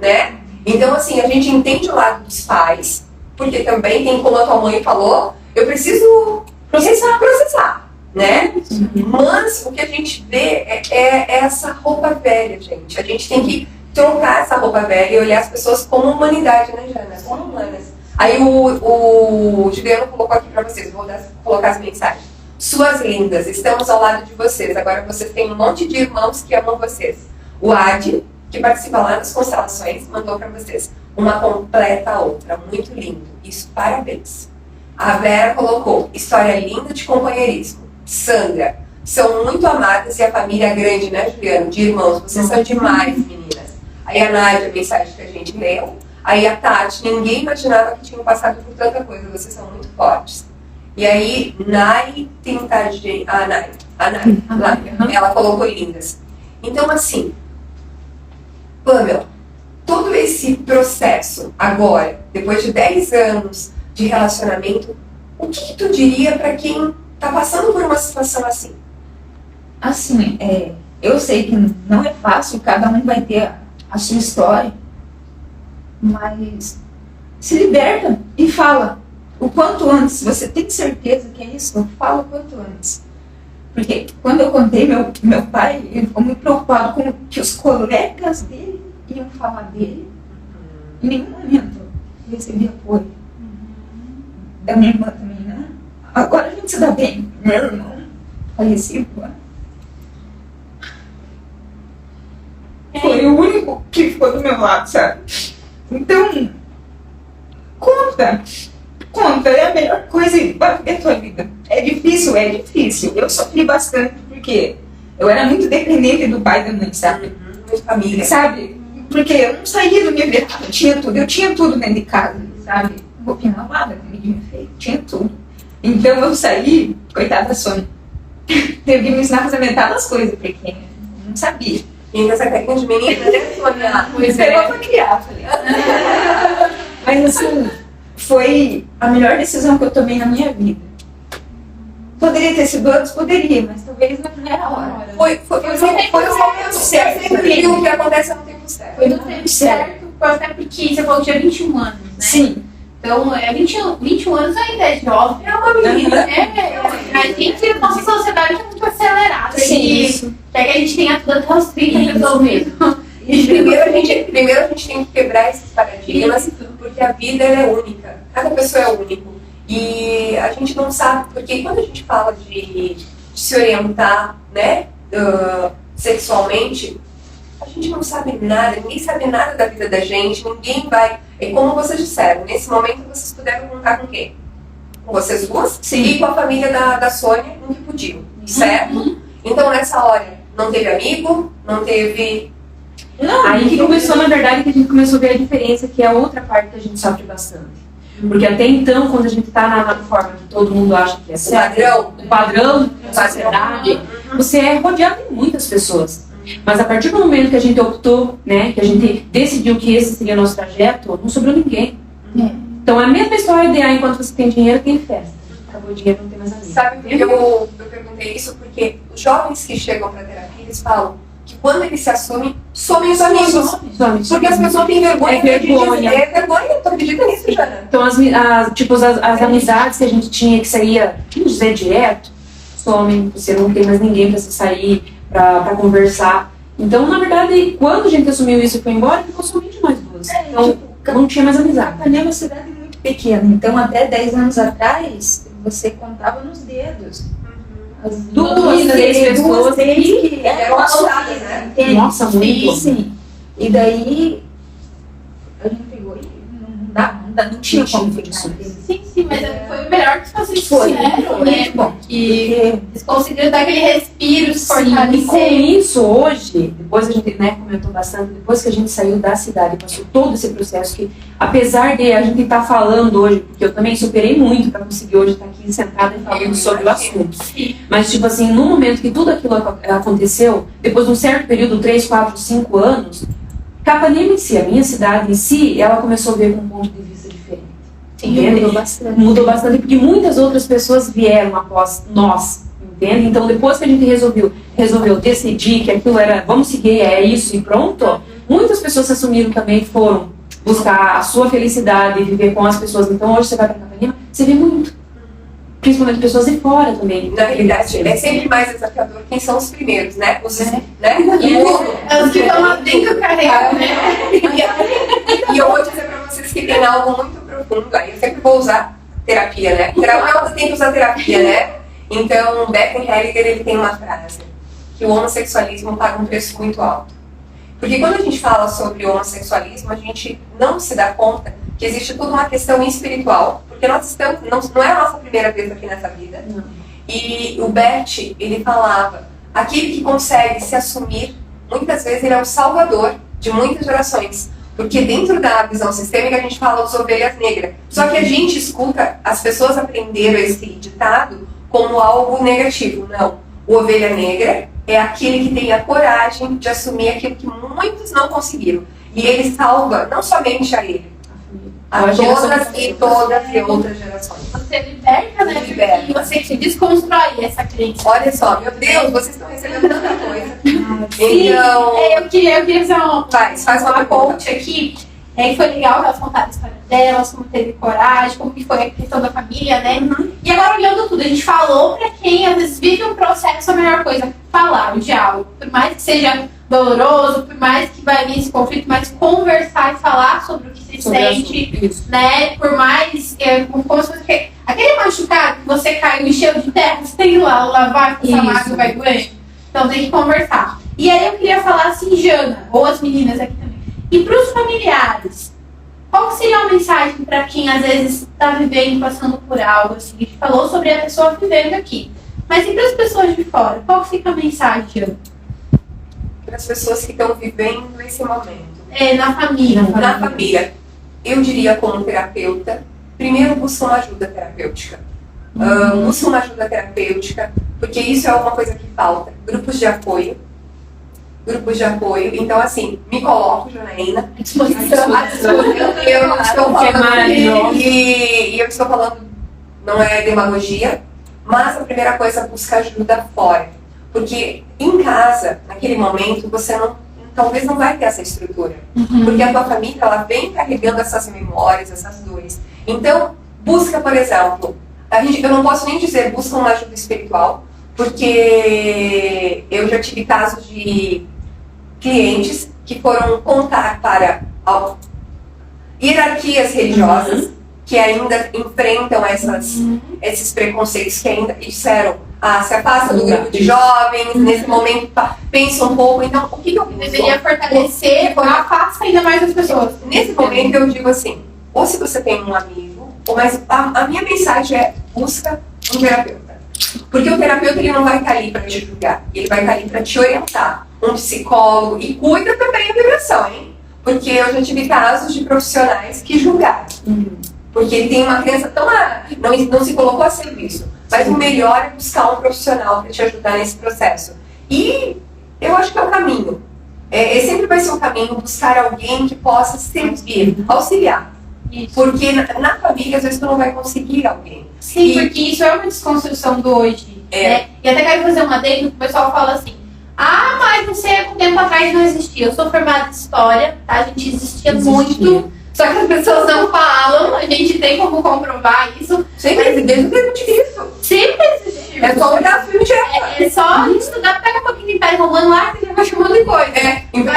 né? Então, assim, a gente entende o lado dos pais, porque também tem, como a tua mãe falou, eu preciso processar, né? Mas o que a gente vê é essa roupa velha, gente. A gente tem que trocar essa roupa velha e olhar as pessoas como humanidade, né, Jana? Como humanas. Aí o Juliano colocou aqui pra vocês, vou colocar as mensagens. Suas lindas, estamos ao lado de vocês. Agora vocês têm um monte de irmãos que amam vocês. O Adi, que participa lá nas constelações, mandou pra vocês. Uma completa a outra. Muito lindo. Isso, parabéns. A Vera colocou, história linda de companheirismo. Sandra, são muito amadas e a família é grande, né, Juliano? De irmãos, vocês são demais, meninas. Aí a Nádia, a mensagem que a gente leu. Aí a Tati, ninguém imaginava que tinham passado por tanta coisa, vocês são muito fortes. E aí, Nai, ela colocou lindas. Então, assim, Pamela, todo esse processo agora, depois de 10 anos de relacionamento, o que tu diria para quem tá passando por uma situação assim? Assim, eu sei que não é fácil, cada um vai ter a sua história, mas se liberta e fala o quanto antes. Se você tem certeza que é isso, fala o quanto antes. Porque quando eu contei, meu pai, ele ficou muito preocupado com o que os colegas dele iam falar dele. Em nenhum momento eu recebi apoio. Da minha irmã também, né? Agora a gente se dá bem. Meu irmão falecido, foi o único que ficou do meu lado, sabe? Então, conta, é a melhor coisa para ver a tua vida. É difícil. Eu sofri bastante porque eu era muito dependente do pai e da mãe, sabe? Muito família. Sabe? Porque eu não saía do universo, eu tinha tudo dentro de casa, sabe? Roupinha lavada, comidinha feita, tinha tudo. Então eu saí, coitada da Sônia, teve que me ensinar a fazer metade das coisas, porque eu não sabia. E essa técnica de menina, né, Sônia? Pois é, pra criar, falei. Mas assim, foi a melhor decisão que eu tomei na minha vida. Poderia ter sido antes? Poderia, mas talvez não era a hora. Foi o momento certo. Sempre o que acontece no tempo certo. Foi no tempo certo, até porque você falou que tinha 21 anos, né? Sim. Então, 21 anos ainda é jovem, é uma menina, né? A gente, a nossa sociedade é muito acelerada. Sim, e isso. quer que a gente tenha tudo até os 30 resolvido. E primeiro a gente tem que quebrar esses paradigmas, porque a vida ela é única. Cada pessoa é única. E a gente não sabe, porque quando a gente fala de se orientar, né, sexualmente, a gente não sabe nada, ninguém sabe nada da vida da gente, ninguém vai. E como vocês disseram, nesse momento vocês puderam contar com quem? Com vocês duas? Sim. E com a família da Sônia, no que podiam, certo? Então nessa hora, não teve amigo, não teve. Não, Aí que começou, na verdade, que a gente começou a ver a diferença, que é a outra parte que a gente sofre bastante. Porque até então, quando a gente está na forma que todo mundo acha que é certo, o padrão da sociedade, você é rodeado de muitas pessoas. Mas a partir do momento que a gente optou, né, que a gente decidiu que esse seria o nosso trajeto, não sobrou ninguém. Então é a mesma história de enquanto você tem dinheiro, tem festa. Acabou o dinheiro, não tem mais amigo. Sabe por que eu perguntei isso? Porque os jovens que chegam para terapia, eles falam que quando eles se assumem, somem os amigos. Porque as pessoas têm vergonha. É vergonha. É vergonha, tu acredita nisso, Jana? Então as amizades que a gente tinha, que saía, vamos dizer, direto, somem, você não tem mais ninguém para se sair, para conversar. Então, na verdade, quando a gente assumiu isso e foi embora, ficou somente nós duas. Então, não tinha mais amizade. Capanema é uma cidade muito pequena, então até 10 anos atrás, você contava nos dedos. As Duas, três pessoas que eram assustadas, né? Nossa, muito. Sim. E daí, a gente pegou e não tinha como ficar. Sim, mas foi o melhor que vocês Foi fizeram, né? muito bom. E eles conseguiram dar aquele respiro, se E com fortalecer. isso, hoje, depois a gente comentou bastante, depois que a gente saiu da cidade, passou todo esse processo, que apesar de a gente estar falando hoje, porque eu também superei muito para conseguir hoje estar aqui sentada e falando sobre o assunto. Mas, tipo assim, no momento que tudo aquilo aconteceu, depois de um certo período, 3, 4, 5 anos, Capanema em si, a minha cidade em si, ela começou a ver com um ponto de vista diferente. Entende? Mudou bastante, porque muitas outras pessoas vieram após nós, entende? Então, depois que a gente resolveu decidir que aquilo era, vamos seguir, é isso e pronto, muitas pessoas se assumiram também, foram buscar a sua felicidade e viver com as pessoas. Então hoje você vai para Capanema, você vê muito. Principalmente pessoas de fora também. Na realidade, é sempre mais desafiador quem são os primeiros, né? Os, né? Os que estão abrindo carreira, né? E eu vou dizer pra vocês que tem algo muito profundo aí. Eu sempre vou usar terapia, né? Terapeuta tem que usar terapia, né? Então, Becken Hellinger, ele tem uma frase, que o homossexualismo paga um preço muito alto. Porque quando a gente fala sobre o homossexualismo, a gente não se dá conta que existe toda uma questão espiritual. Porque nós estamos, não é a nossa primeira vez aqui nessa vida. Não. E o Bert, ele falava, aquele que consegue se assumir, muitas vezes ele é o salvador de muitas gerações. Porque dentro da visão sistêmica a gente fala os ovelhas negras. Só que a gente escuta, as pessoas aprenderam esse ditado como algo negativo. Não. O ovelha negra é aquele que tem a coragem de assumir aquilo que muitos não conseguiram. E ele salva não somente a ele, a todas e outras gerações. Você liberta, né? Liberta. E você se desconstrói essa crença. Olha só, meu Deus, vocês estão recebendo tanta coisa. Sim, Então, eu queria fazer faz uma ponte aqui. Que foi legal elas contaram a história delas, como teve coragem, como que foi a questão da família, né? E agora olhando tudo, a gente falou pra quem às vezes vive um processo, a melhor coisa é falar, o diálogo. Por mais que seja doloroso, por mais que vai vir esse conflito, mas conversar e falar sobre o que se sente, né? Por mais como se fosse aquele machucado que você caiu e encheu de terra, você tem que ir lá lavar, porque essa mágoa vai doer. Então tem que conversar. E aí eu queria falar assim, Jana, ou as meninas aqui também. E para os familiares, qual seria uma mensagem para quem às vezes está vivendo, passando por algo assim? A gente falou sobre a pessoa vivendo aqui. Mas e para as pessoas de fora? Qual fica a mensagem, Jana? para as pessoas que estão vivendo esse momento. Na família. Na família. Eu diria como terapeuta, primeiro busca uma ajuda terapêutica. Busca uma ajuda terapêutica, porque isso é uma coisa que falta. Grupos de apoio. Então, assim, me coloco, Janaína, à disposição. Eu estou falando, e eu estou falando, não é demagogia, mas a primeira coisa, busca ajuda fora. Porque em casa, naquele momento, você talvez não vai ter essa estrutura. Porque a tua família, ela vem carregando essas memórias, essas dores. Então, busca, por exemplo, eu não posso nem dizer busca uma ajuda espiritual, porque eu já tive casos de clientes que foram contar para hierarquias religiosas que ainda enfrentam esses preconceitos, que ainda disseram, se afasta do grupo de jovens, nesse momento pensa um pouco. Então, o que eu deveria fortalecer, afasta ainda mais as pessoas. Nesse momento eu digo assim, ou se você tem um amigo, mas a minha mensagem é, busca um terapeuta. Porque o terapeuta, ele não vai estar ali para te julgar, ele vai estar ali para te orientar. Um psicólogo, e cuida também da vibração, hein? Porque eu já tive casos de profissionais que julgaram. Porque ele tem uma crença tão... Não se colocou a serviço. Mas o melhor é buscar um profissional para te ajudar nesse processo. E eu acho que é o caminho. Sempre vai ser o caminho buscar alguém que possa servir, auxiliar. Isso. Porque na família, às vezes, tu não vai conseguir alguém. Sim, porque isso é uma desconstrução do hoje. Né? E até quero fazer uma adendo que o pessoal fala assim, mas você, há um tempo atrás, não existia. Eu sou formada em História, tá? A gente existia muito. Só que as pessoas não falam, a gente tem como comprovar isso. Sempre existiu, desde o tempo. Sempre existiu. É só olhar filme de época. É só estudar, pega um pouquinho de Império Romano lá, que já vai chamando de coisa. Então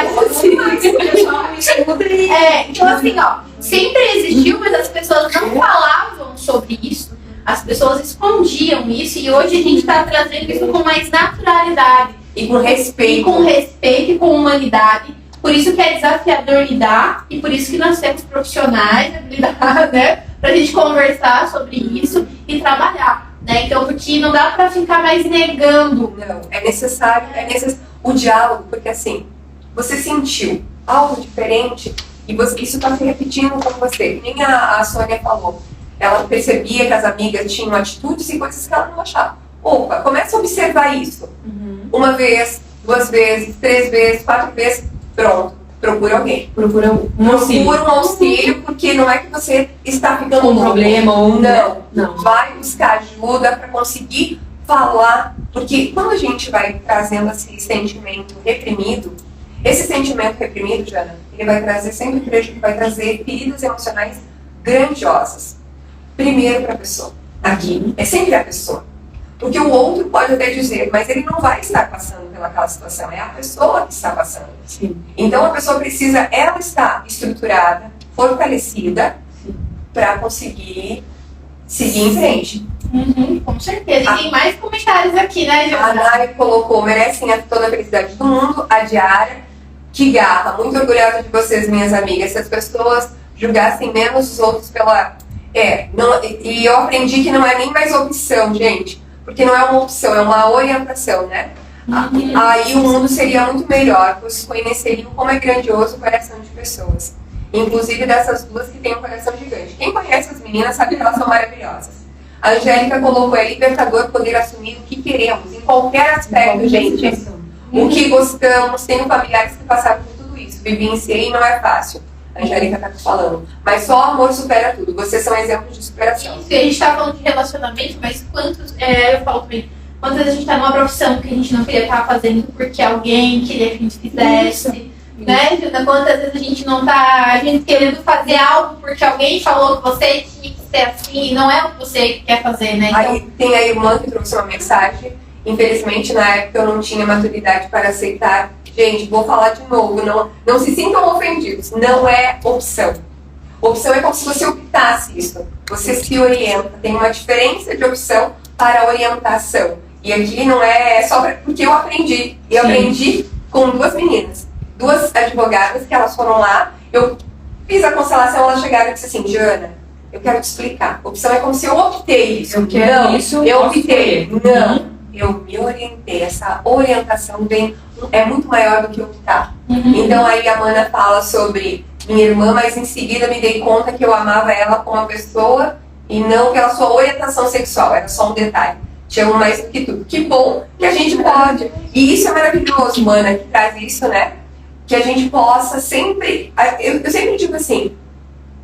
assim, sempre existiu, mas as pessoas não falavam sobre isso. As pessoas escondiam isso e hoje a gente está trazendo isso com mais naturalidade. E com respeito. E com respeito e com humanidade. Por isso que é desafiador lidar e por isso que nós temos profissionais habilidades, né? Pra gente conversar sobre isso e trabalhar, né? Então, porque não dá pra ficar mais negando. Não, é necessário o diálogo, porque assim, você sentiu algo diferente e isso tá se repetindo com você. Que nem a Sônia falou. Ela percebia que as amigas tinham atitudes e coisas que ela não achava. Opa, começa a observar isso. Uma vez, 2 vezes, 3 vezes, 4 vezes, pronto. Procura alguém. Procura um auxílio, porque não é que você está ficando com um problema ou não. Vai buscar ajuda para conseguir falar. Porque quando a gente vai trazendo esse sentimento reprimido, Esse sentimento reprimido, Jana, ele vai trazer sempre vai trazer feridas emocionais grandiosas. Primeiro para a pessoa. Aqui é sempre a pessoa. Porque o outro pode até dizer, mas ele não vai estar passando pelaquela situação, é a pessoa que está passando. Sim. Então a pessoa precisa, ela estar estruturada, fortalecida, para conseguir seguir em frente. Com certeza. E tem mais comentários aqui, né, A Giovana? Nai colocou, merecem toda a felicidade do mundo, a Diária, que garra, muito orgulhosa de vocês, minhas amigas. Se as pessoas julgassem menos os outros pela... e eu aprendi que não é nem mais opção, gente, porque não é uma opção, é uma orientação, né? Aí o mundo seria muito melhor, pois conheceriam como é grandioso o coração de pessoas. Inclusive dessas duas que têm um coração gigante. Quem conhece as meninas sabe que elas são maravilhosas. A Angélica colocou, é libertador poder assumir o que queremos, em qualquer aspecto, gente. O que gostamos, tenho familiares que passaram por tudo isso. Vivenciei e não é fácil. A Angélica está falando. Mas só o amor supera tudo. Vocês são exemplos de superação. Isso, e a gente tá falando de relacionamento, mas eu falo também, quantas vezes a gente tá numa profissão que a gente não queria estar fazendo porque alguém queria que a gente fizesse, né, Juna? Quantas vezes a gente não tá querendo fazer algo porque alguém falou que você tinha que ser assim e não é o que você quer fazer, né? Então, Aí tem a irmã que trouxe uma mensagem. Infelizmente, na época eu não tinha maturidade para aceitar. Gente, vou falar de novo, não se sintam ofendidos. Não é opção. Opção é como se você optasse isso. Você se orienta. Tem uma diferença de opção para orientação. E aqui não é só porque eu aprendi. Eu aprendi com duas meninas. Duas advogadas que elas foram lá. Eu fiz a constelação, elas chegaram e disseram assim, Jana, eu quero te explicar. Opção é como se eu optei isso. Eu quero isso, eu posso optei. escolher. Não. Eu me orientei, essa orientação é muito maior do que optar. Então aí a Mana fala sobre minha irmã, mas em seguida me dei conta que eu amava ela como uma pessoa e não pela sua orientação sexual, era só um detalhe. Te amo mais do que tudo. Que bom que a gente pode. E isso é maravilhoso, Mana, que traz isso, né? Que a gente possa sempre... Eu sempre digo assim,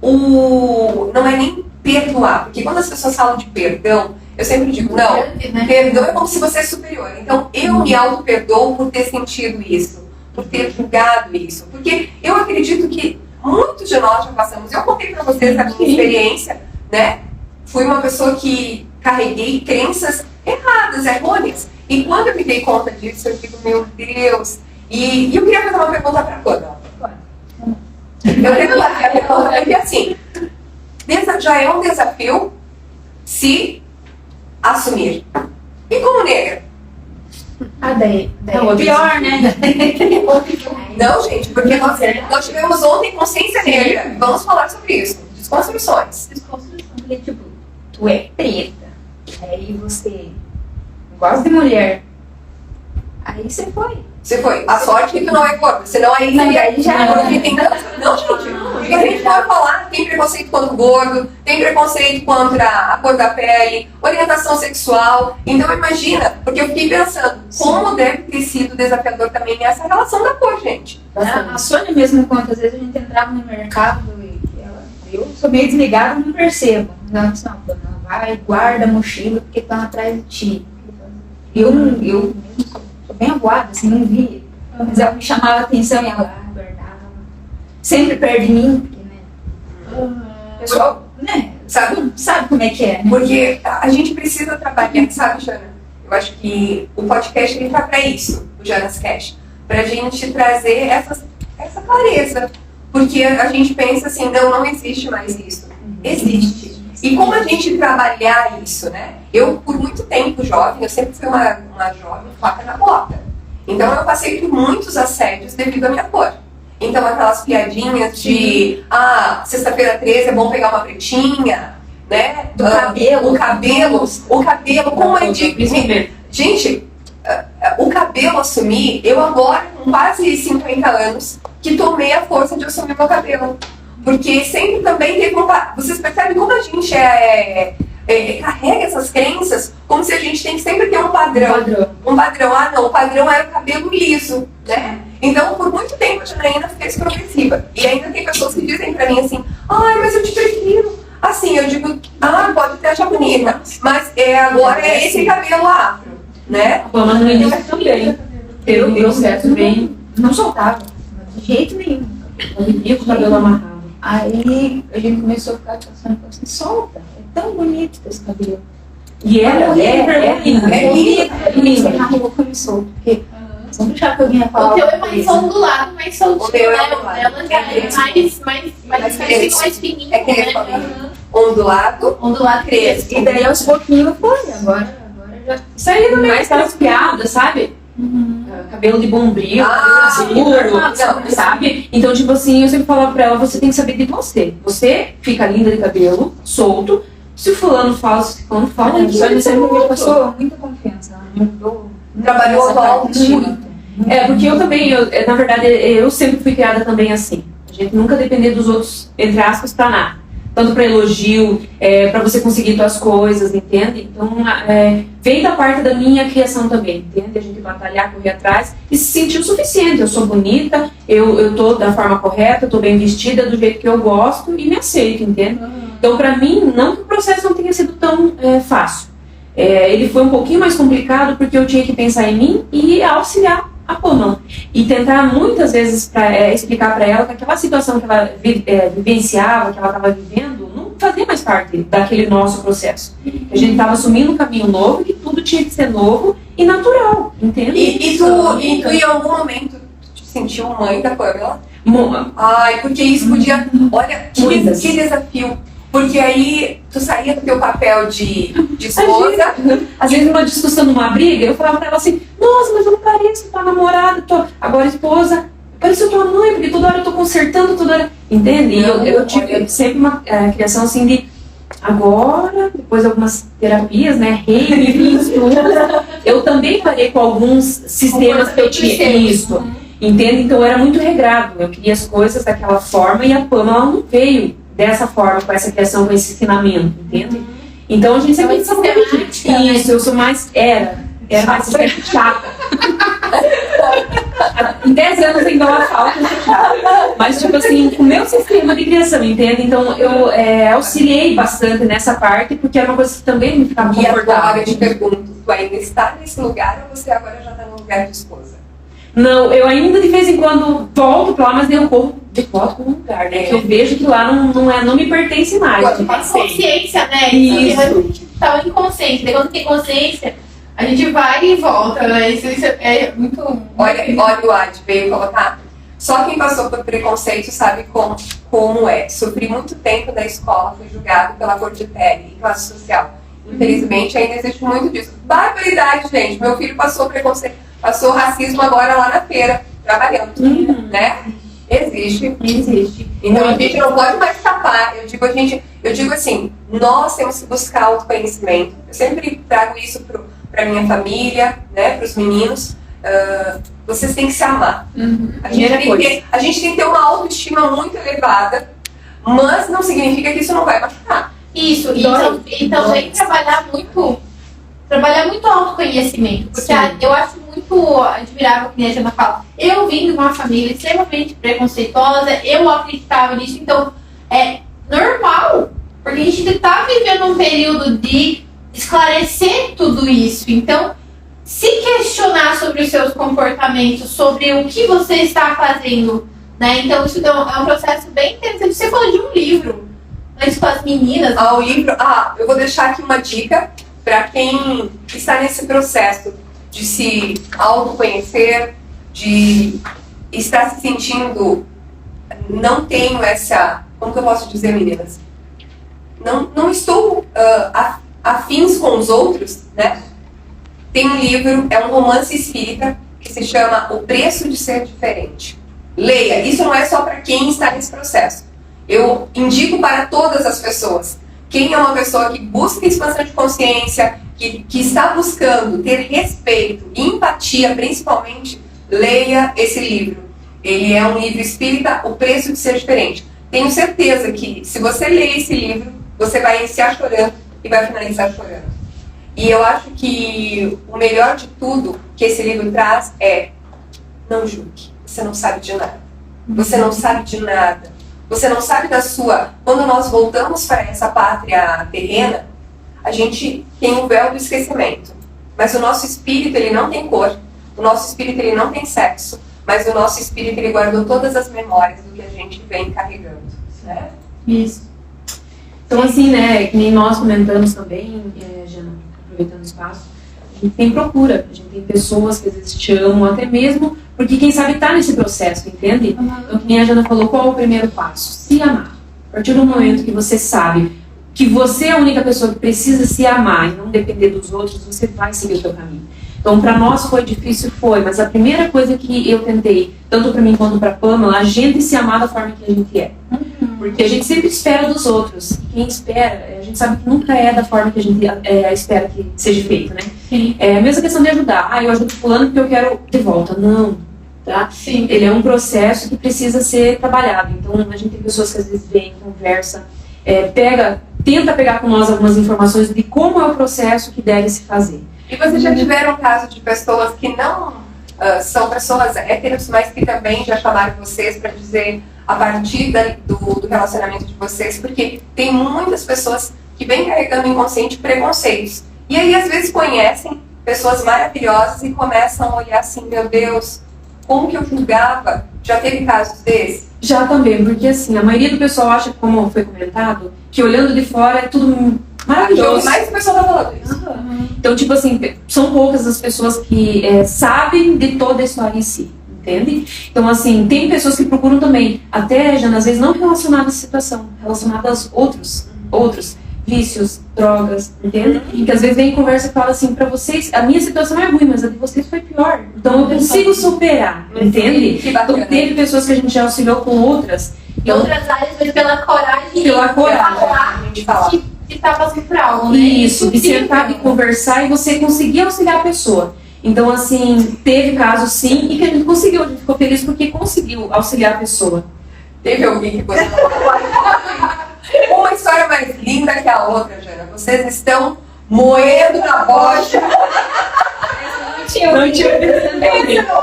não é nem perdoar, porque quando as pessoas falam de perdão, eu sempre digo, não, perdão é como se você é superior. Então, eu me auto-perdoo por ter sentido isso, por ter julgado isso. Porque eu acredito que muitos de nós já passamos. Eu contei pra vocês a minha experiência, né? Fui uma pessoa que carreguei crenças erradas, errôneas. E quando eu me dei conta disso, eu digo, meu Deus. E eu queria fazer uma pergunta pra Ana. Eu quero fazer a pergunta, porque assim, já é um desafio se assumir. E como negra? Daí Não, pior, né? Não, gente, porque nós tivemos ontem consciência negra. Vamos falar sobre isso. Desconstruções. Porque, tipo, tu é preta, aí você gosta de mulher, aí você foi. Você foi. A sorte é que tu não é gorda, senão aí Não, seria... aí já- Porque tem tanto... Não, gente. Porque a gente pode falar, tem preconceito contra o gordo, tem preconceito contra a cor da pele, orientação sexual. Então imagina, porque eu fiquei pensando, como deve ter sido desafiador também essa relação da cor, gente. A Sônia mesmo conta, às vezes a gente entrava no mercado e eu sou meio desligada, não percebo. Ela disse, não, Dona, vai, guarda a mochila porque estão atrás de ti. Eu mesmo sou bem avoada, assim, não via. Mas ela me chamava a atenção e ela guardava. Sempre perto de mim, porque, né? O pessoal, né? Sabe como é que é, né? Porque a gente precisa trabalhar, sabe, Jana? Eu acho que o podcast ele tá para isso, o Jana's Cash, pra gente trazer essa clareza. Porque a gente pensa assim, não existe mais isso. Existe. E como a gente trabalhar isso, né? Eu, por muito tempo jovem, eu sempre fui uma jovem faca na bota. Então eu passei por muitos assédios devido à minha cor. Então aquelas piadinhas de sexta-feira 13 é bom pegar uma pretinha, né? O cabelo, como é de... Gente, o cabelo assumir, eu agora, com quase 50 anos, que tomei a força de assumir meu cabelo. Porque sempre também teve vocês percebem como a gente carrega essas crenças como se a gente tem que sempre ter um padrão. Um padrão. O padrão era o cabelo liso, né? Então, por muito tempo, a Janaína fez progressiva. E ainda tem pessoas que dizem pra mim assim, mas eu te prefiro. Assim, eu digo, pode até achar bonita, mas agora é esse cabelo afro, né? A Pamela no início também. Teve um processo bem não soltava, de jeito nenhum. Eu vivia com o cabelo amarrado. Aí a gente começou a ficar pensando assim, solta, é tão bonito esse cabelo. E ela lindo. lindo. Na rua começou, porque sempre achava que eu vinha falar. O teu é mais ondulado, mais soltinho, O meu é né? ondulado. Ela já é mais fininho, É que nem eu falei. né? Ondulado, Ondulado crespo. E daí aos pouquinhos foi, agora já. Isso aí também é aquelas piadas, sabe? Cabelo de bombril, cabelo escuro, sabe? Então, tipo assim, eu sempre falava pra ela, você tem que saber de você. Você fica linda de cabelo, solto. Se o fulano fala, se o fulano fala, Olha, só ele sempre me passou muita confiança. Ela me ajudou. trabalhou Essa a parte autoestima. porque eu também, na verdade, eu sempre fui criada também assim. A gente nunca depender dos outros, entre aspas, pra nada. Tanto para elogio, para você conseguir suas coisas, entende? Então, vem da parte da minha criação também, entende? A gente batalhar, correr atrás e se sentir o suficiente. Eu sou bonita, eu tô da forma correta, eu tô bem vestida, do jeito que eu gosto e me aceito, entende? Então, para mim, não que o processo não tenha sido tão fácil. Ele foi um pouquinho mais complicado porque eu tinha que pensar em mim e auxiliar a Pamela. E tentar muitas vezes explicar para ela que aquela situação que ela vivenciava, que ela estava vivendo, não fazia mais parte daquele nosso processo. Que a gente estava assumindo um caminho novo, que tudo tinha que ser novo e natural, entende? E tu em algum momento te sentiu mãe da Pamela? Ai, porque isso podia... Olha, que desafio. Porque aí tu saía do teu papel de esposa. Às vezes numa discussão, numa briga, eu falava pra ela assim, nossa, mas eu não pareço tua namorada, agora esposa, pareço tua mãe, porque toda hora eu tô consertando, toda hora... Entende? E eu tive sempre uma criação assim de... Agora, depois de algumas terapias, né, eu também parei com alguns sistemas que eu tinha isso. Entende? Então eu era muito regrado, eu queria as coisas daquela forma e a Pamela não veio dessa forma, com essa criação, com esse ensinamento, entende? Então a gente sempre isso, eu sou mais, era mais chata. Em 10 anos ainda ela falta de chata. Mas tipo assim, o meu sistema de criação, entende? Então eu auxiliei bastante nessa parte, porque era uma coisa que também me ficava confortável. E agora eu te pergunto, tu ainda está nesse lugar ou você agora já está no lugar de esposa? Não, eu ainda de vez em quando volto pra lá, mas eu corro de volta para um lugar, né? Que eu vejo que lá não me pertence mais. A consciência, né? Isso. A gente tá inconsciente. Daí quando tem consciência, a gente vai e volta, né? Isso é muito... Olha o Ad veio colocar. Só quem passou por preconceito sabe como é. Sofri muito tempo na escola, fui julgado pela cor de pele e classe social. Infelizmente, ainda existe muito disso. Barbaridade, gente. Meu filho passou preconceito, passou racismo agora lá na feira, trabalhando, né? Existe. Então a gente não pode mais tapar. Eu digo assim, nós temos que buscar autoconhecimento. Eu sempre trago isso para minha família, né, para os meninos. Vocês têm que se amar. A gente tem que ter uma autoestima muito elevada, mas não significa que isso não vai machucar. Isso, e também trabalhar muito autoconhecimento, porque eu acho muito admirável que a Jana fala. Eu vim de uma família extremamente preconceituosa, eu acreditava nisso, então é normal, porque a gente está vivendo um período de esclarecer tudo isso. Então, se questionar sobre os seus comportamentos, sobre o que você está fazendo, né? Então, isso é um processo bem interessante. Você falou de um livro, antes com as meninas. O livro. Eu vou deixar aqui uma dica para quem está nesse processo de se autoconhecer, de estar se sentindo, não tenho essa, como que eu posso dizer, meninas? Não estou afins com os outros, né? Tem um livro, é um romance espírita, que se chama O Preço de Ser Diferente. Leia, isso não é só para quem está nesse processo. Eu indico para todas as pessoas. Quem é uma pessoa que busca expansão de consciência, que está buscando ter respeito e empatia, principalmente, leia esse livro. Ele é um livro espírita, O Preço de Ser Diferente. Tenho certeza que, se você ler esse livro, você vai iniciar chorando e vai finalizar chorando. E eu acho que o melhor de tudo que esse livro traz é: não julgue, você não sabe de nada. Você não sabe de nada. Você não sabe da sua... Quando nós voltamos para essa pátria terrena, a gente tem o véu do esquecimento. Mas o nosso espírito, ele não tem cor. O nosso espírito, ele não tem sexo. mas o nosso espírito ele guardou todas as memórias do que a gente vem carregando, né? Isso. Então, assim, né, que nem nós comentamos também, Jana, aproveitando o espaço, a gente tem procura, a gente tem pessoas que às vezes te amam, até mesmo porque quem sabe tá nesse processo, entende? Então, que nem a Jana falou, qual é o primeiro passo? Se amar. A partir do momento que você sabe que você é a única pessoa que precisa se amar e não depender dos outros, você vai seguir o seu caminho. Então, para nós foi difícil, mas a primeira coisa que eu tentei, tanto para mim quanto para a Pamela, a gente se amar da forma que a gente é. Porque a gente sempre espera dos outros. E quem espera, a gente sabe que nunca é da forma que a gente espera que seja feito, né? Sim. É a mesma questão de ajudar. Eu ajudo fulano porque eu quero de volta. Não, tá? Sim. Ele é um processo que precisa ser trabalhado. Então, a gente tem pessoas que às vezes vêm, conversa, tenta pegar com nós algumas informações de como é o processo que deve se fazer. E vocês já tiveram caso de pessoas que não são pessoas héteros, mas que também já chamaram vocês para dizer a partir do relacionamento de vocês? Porque tem muitas pessoas que vêm carregando inconsciente preconceitos. E aí, às vezes, conhecem pessoas maravilhosas e começam a olhar assim, meu Deus, como que eu julgava? Já teve casos desses? Já também, porque assim, a maioria do pessoal acha, como foi comentado, que olhando de fora é tudo maravilhoso. Mais pessoa tá falando isso. Então, tipo assim, são poucas as pessoas que sabem de toda a história em si, entende? Então, assim, tem pessoas que procuram também, até, já às vezes, não relacionadas à situação, relacionadas a outros vícios, drogas, entende? Que às vezes vem em conversa e fala assim, pra vocês, a minha situação é ruim, mas a de vocês foi pior. Então, eu consigo superar, entende? Então, teve pessoas que a gente já auxiliou com outras. Em outras áreas, mas pela coragem. Pela coragem. De falar. Que tá passando por algo, né? Isso, de sentar e conversar e você conseguir auxiliar a pessoa. Então, assim, teve casos sim e que a gente conseguiu. A gente ficou feliz porque conseguiu auxiliar a pessoa. Teve alguém que você uma história mais linda que a outra, Jana. Vocês estão moendo na bocha. Não tinha.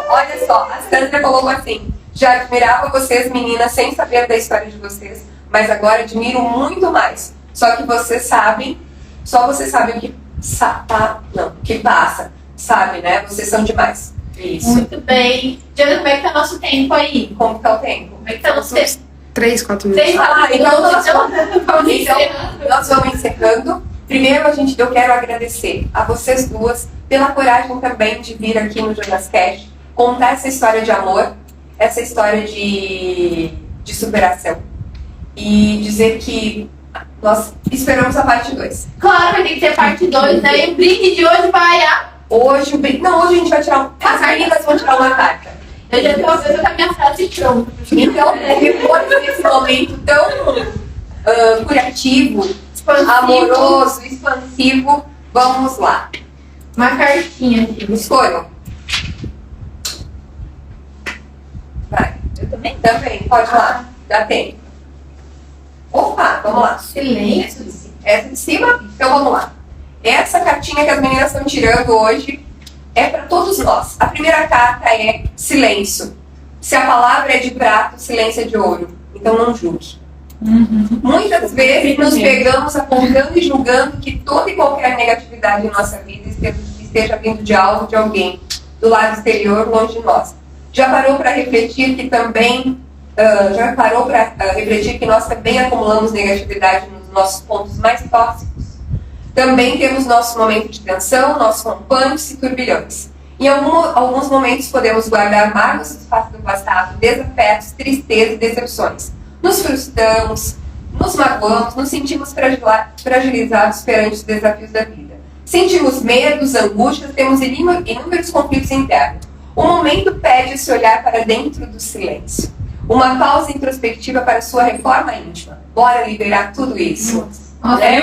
Olha só, a Sandra colocou assim: já admirava vocês, meninas, sem saber da história de vocês, mas agora admiro muito mais. Só que vocês sabem, só vocês sabem o que que passa, sabe, né? Vocês são demais. Isso. Muito bem. Diana, como é que tá nosso tempo aí? Como que é o tempo? Como é que tá nosso tempo? 3, 4 minutos. Então nós vamos encerrando. Primeiro, eu quero agradecer a vocês duas pela coragem também de vir aqui no JonasCast contar essa história de amor, essa história de superação e dizer que nós esperamos a parte 2. Claro, vai ter que ter parte 2, né? E o brinde de hoje vai Hoje a gente vai tirar as meninas vão tirar uma carta. Eu já tenho uma coisa com a minha frase pronta. Então, depois desse momento tão curativo, Expansivo. amoroso, expansivo, vamos lá. Uma cartinha aqui. Escolham. Vai. Eu também? Também, pode ir lá. Dá tempo. Opa, vamos lá. Silêncio. Essa de cima? Então vamos lá. Essa cartinha que as meninas estão tirando hoje é para todos nós. A primeira carta é silêncio. Se a palavra é de prata, o silêncio é de ouro. Então não julgue. Muitas vezes nos pegamos apontando e julgando que toda e qualquer negatividade em nossa vida esteja vindo de algo, de alguém, do lado exterior, longe de nós. Já parou para refletir que nós também acumulamos negatividade nos nossos pontos mais tóxicos? Também temos nosso momento de tensão, nossos rompantes e turbilhões. Em alguns momentos podemos guardar mágoas dos fatos do passado, desafetos, tristeza e decepções. Nos frustramos, nos magoamos, nos sentimos fragilizados perante os desafios da vida. Sentimos medos, angústias, temos inúmeros conflitos internos. O momento pede se olhar para dentro do silêncio. Uma pausa introspectiva para sua reforma íntima. Bora liberar tudo isso.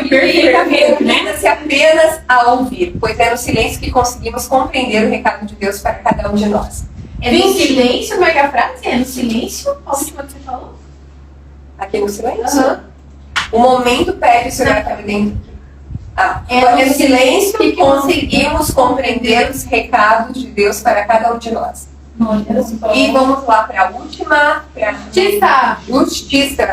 Perfeitamente, né? Limita-se apenas a ouvir, pois é no silêncio que conseguimos compreender o recado de Deus para cada um de nós. É no silêncio, como é que é a frase? É no silêncio? A última que você falou? Aqui no silêncio? O momento pede se olhar para dentro. É no silêncio que conseguimos compreender os recados de Deus para cada um de nós. E vamos lá para a última. Justiça.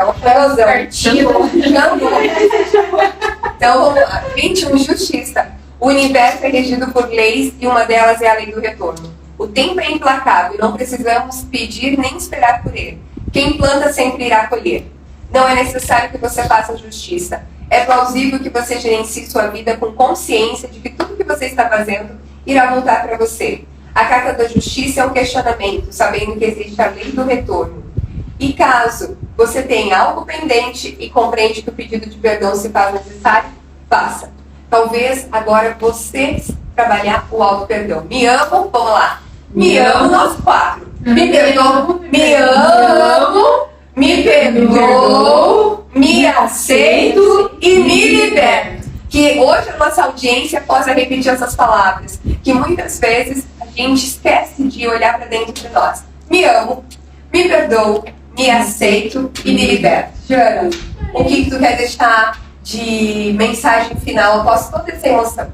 Então vamos lá. 21, justiça. O universo é regido por leis e uma delas é a lei do retorno. O tempo é implacável e não precisamos pedir nem esperar por ele. Quem planta sempre irá colher. Não é necessário que você faça justiça. É plausível que você gerencie sua vida com consciência de que tudo que você está fazendo irá voltar para você. A carta da justiça é um questionamento, sabendo que existe a lei do retorno. E caso você tenha algo pendente e compreende que o pedido de perdão se faz necessário, faça. Talvez agora você trabalhar o auto-perdão. Me amo, vamos lá. Me amo, nós 4. Me perdoo, me amo, me perdoo, me aceito e me liberto. Que hoje a nossa audiência possa repetir essas palavras, que muitas vezes a gente esquece de olhar para dentro de nós. Me amo, me perdoo, me aceito e me liberto. Jana, o que tu quer deixar de mensagem final após toda essa emoção?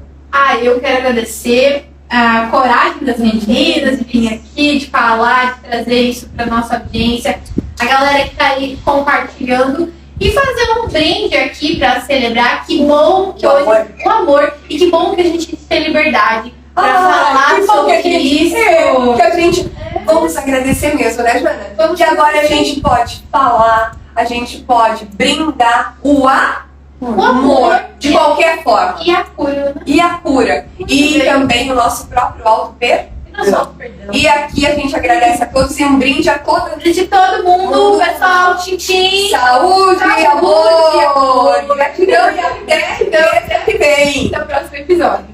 Eu quero agradecer a coragem das meninas de vir aqui, de falar, de trazer isso para nossa audiência, a galera que está aí compartilhando e fazer um brinde aqui para celebrar. Que bom que hoje o amor, e que bom que a gente tem liberdade para falar sobre isso. Que a gente vamos agradecer mesmo, né, Joana? Que agora a gente pode falar, a gente pode brindar o amor de qualquer forma. E a cura, né? E a cura. E também o nosso próprio auto-perdão. E aqui a gente agradece a todos e um brinde a todos. De todo mundo, pessoal. Tchim, Saúde, amor, gratidão e até que vem. Até o próximo episódio.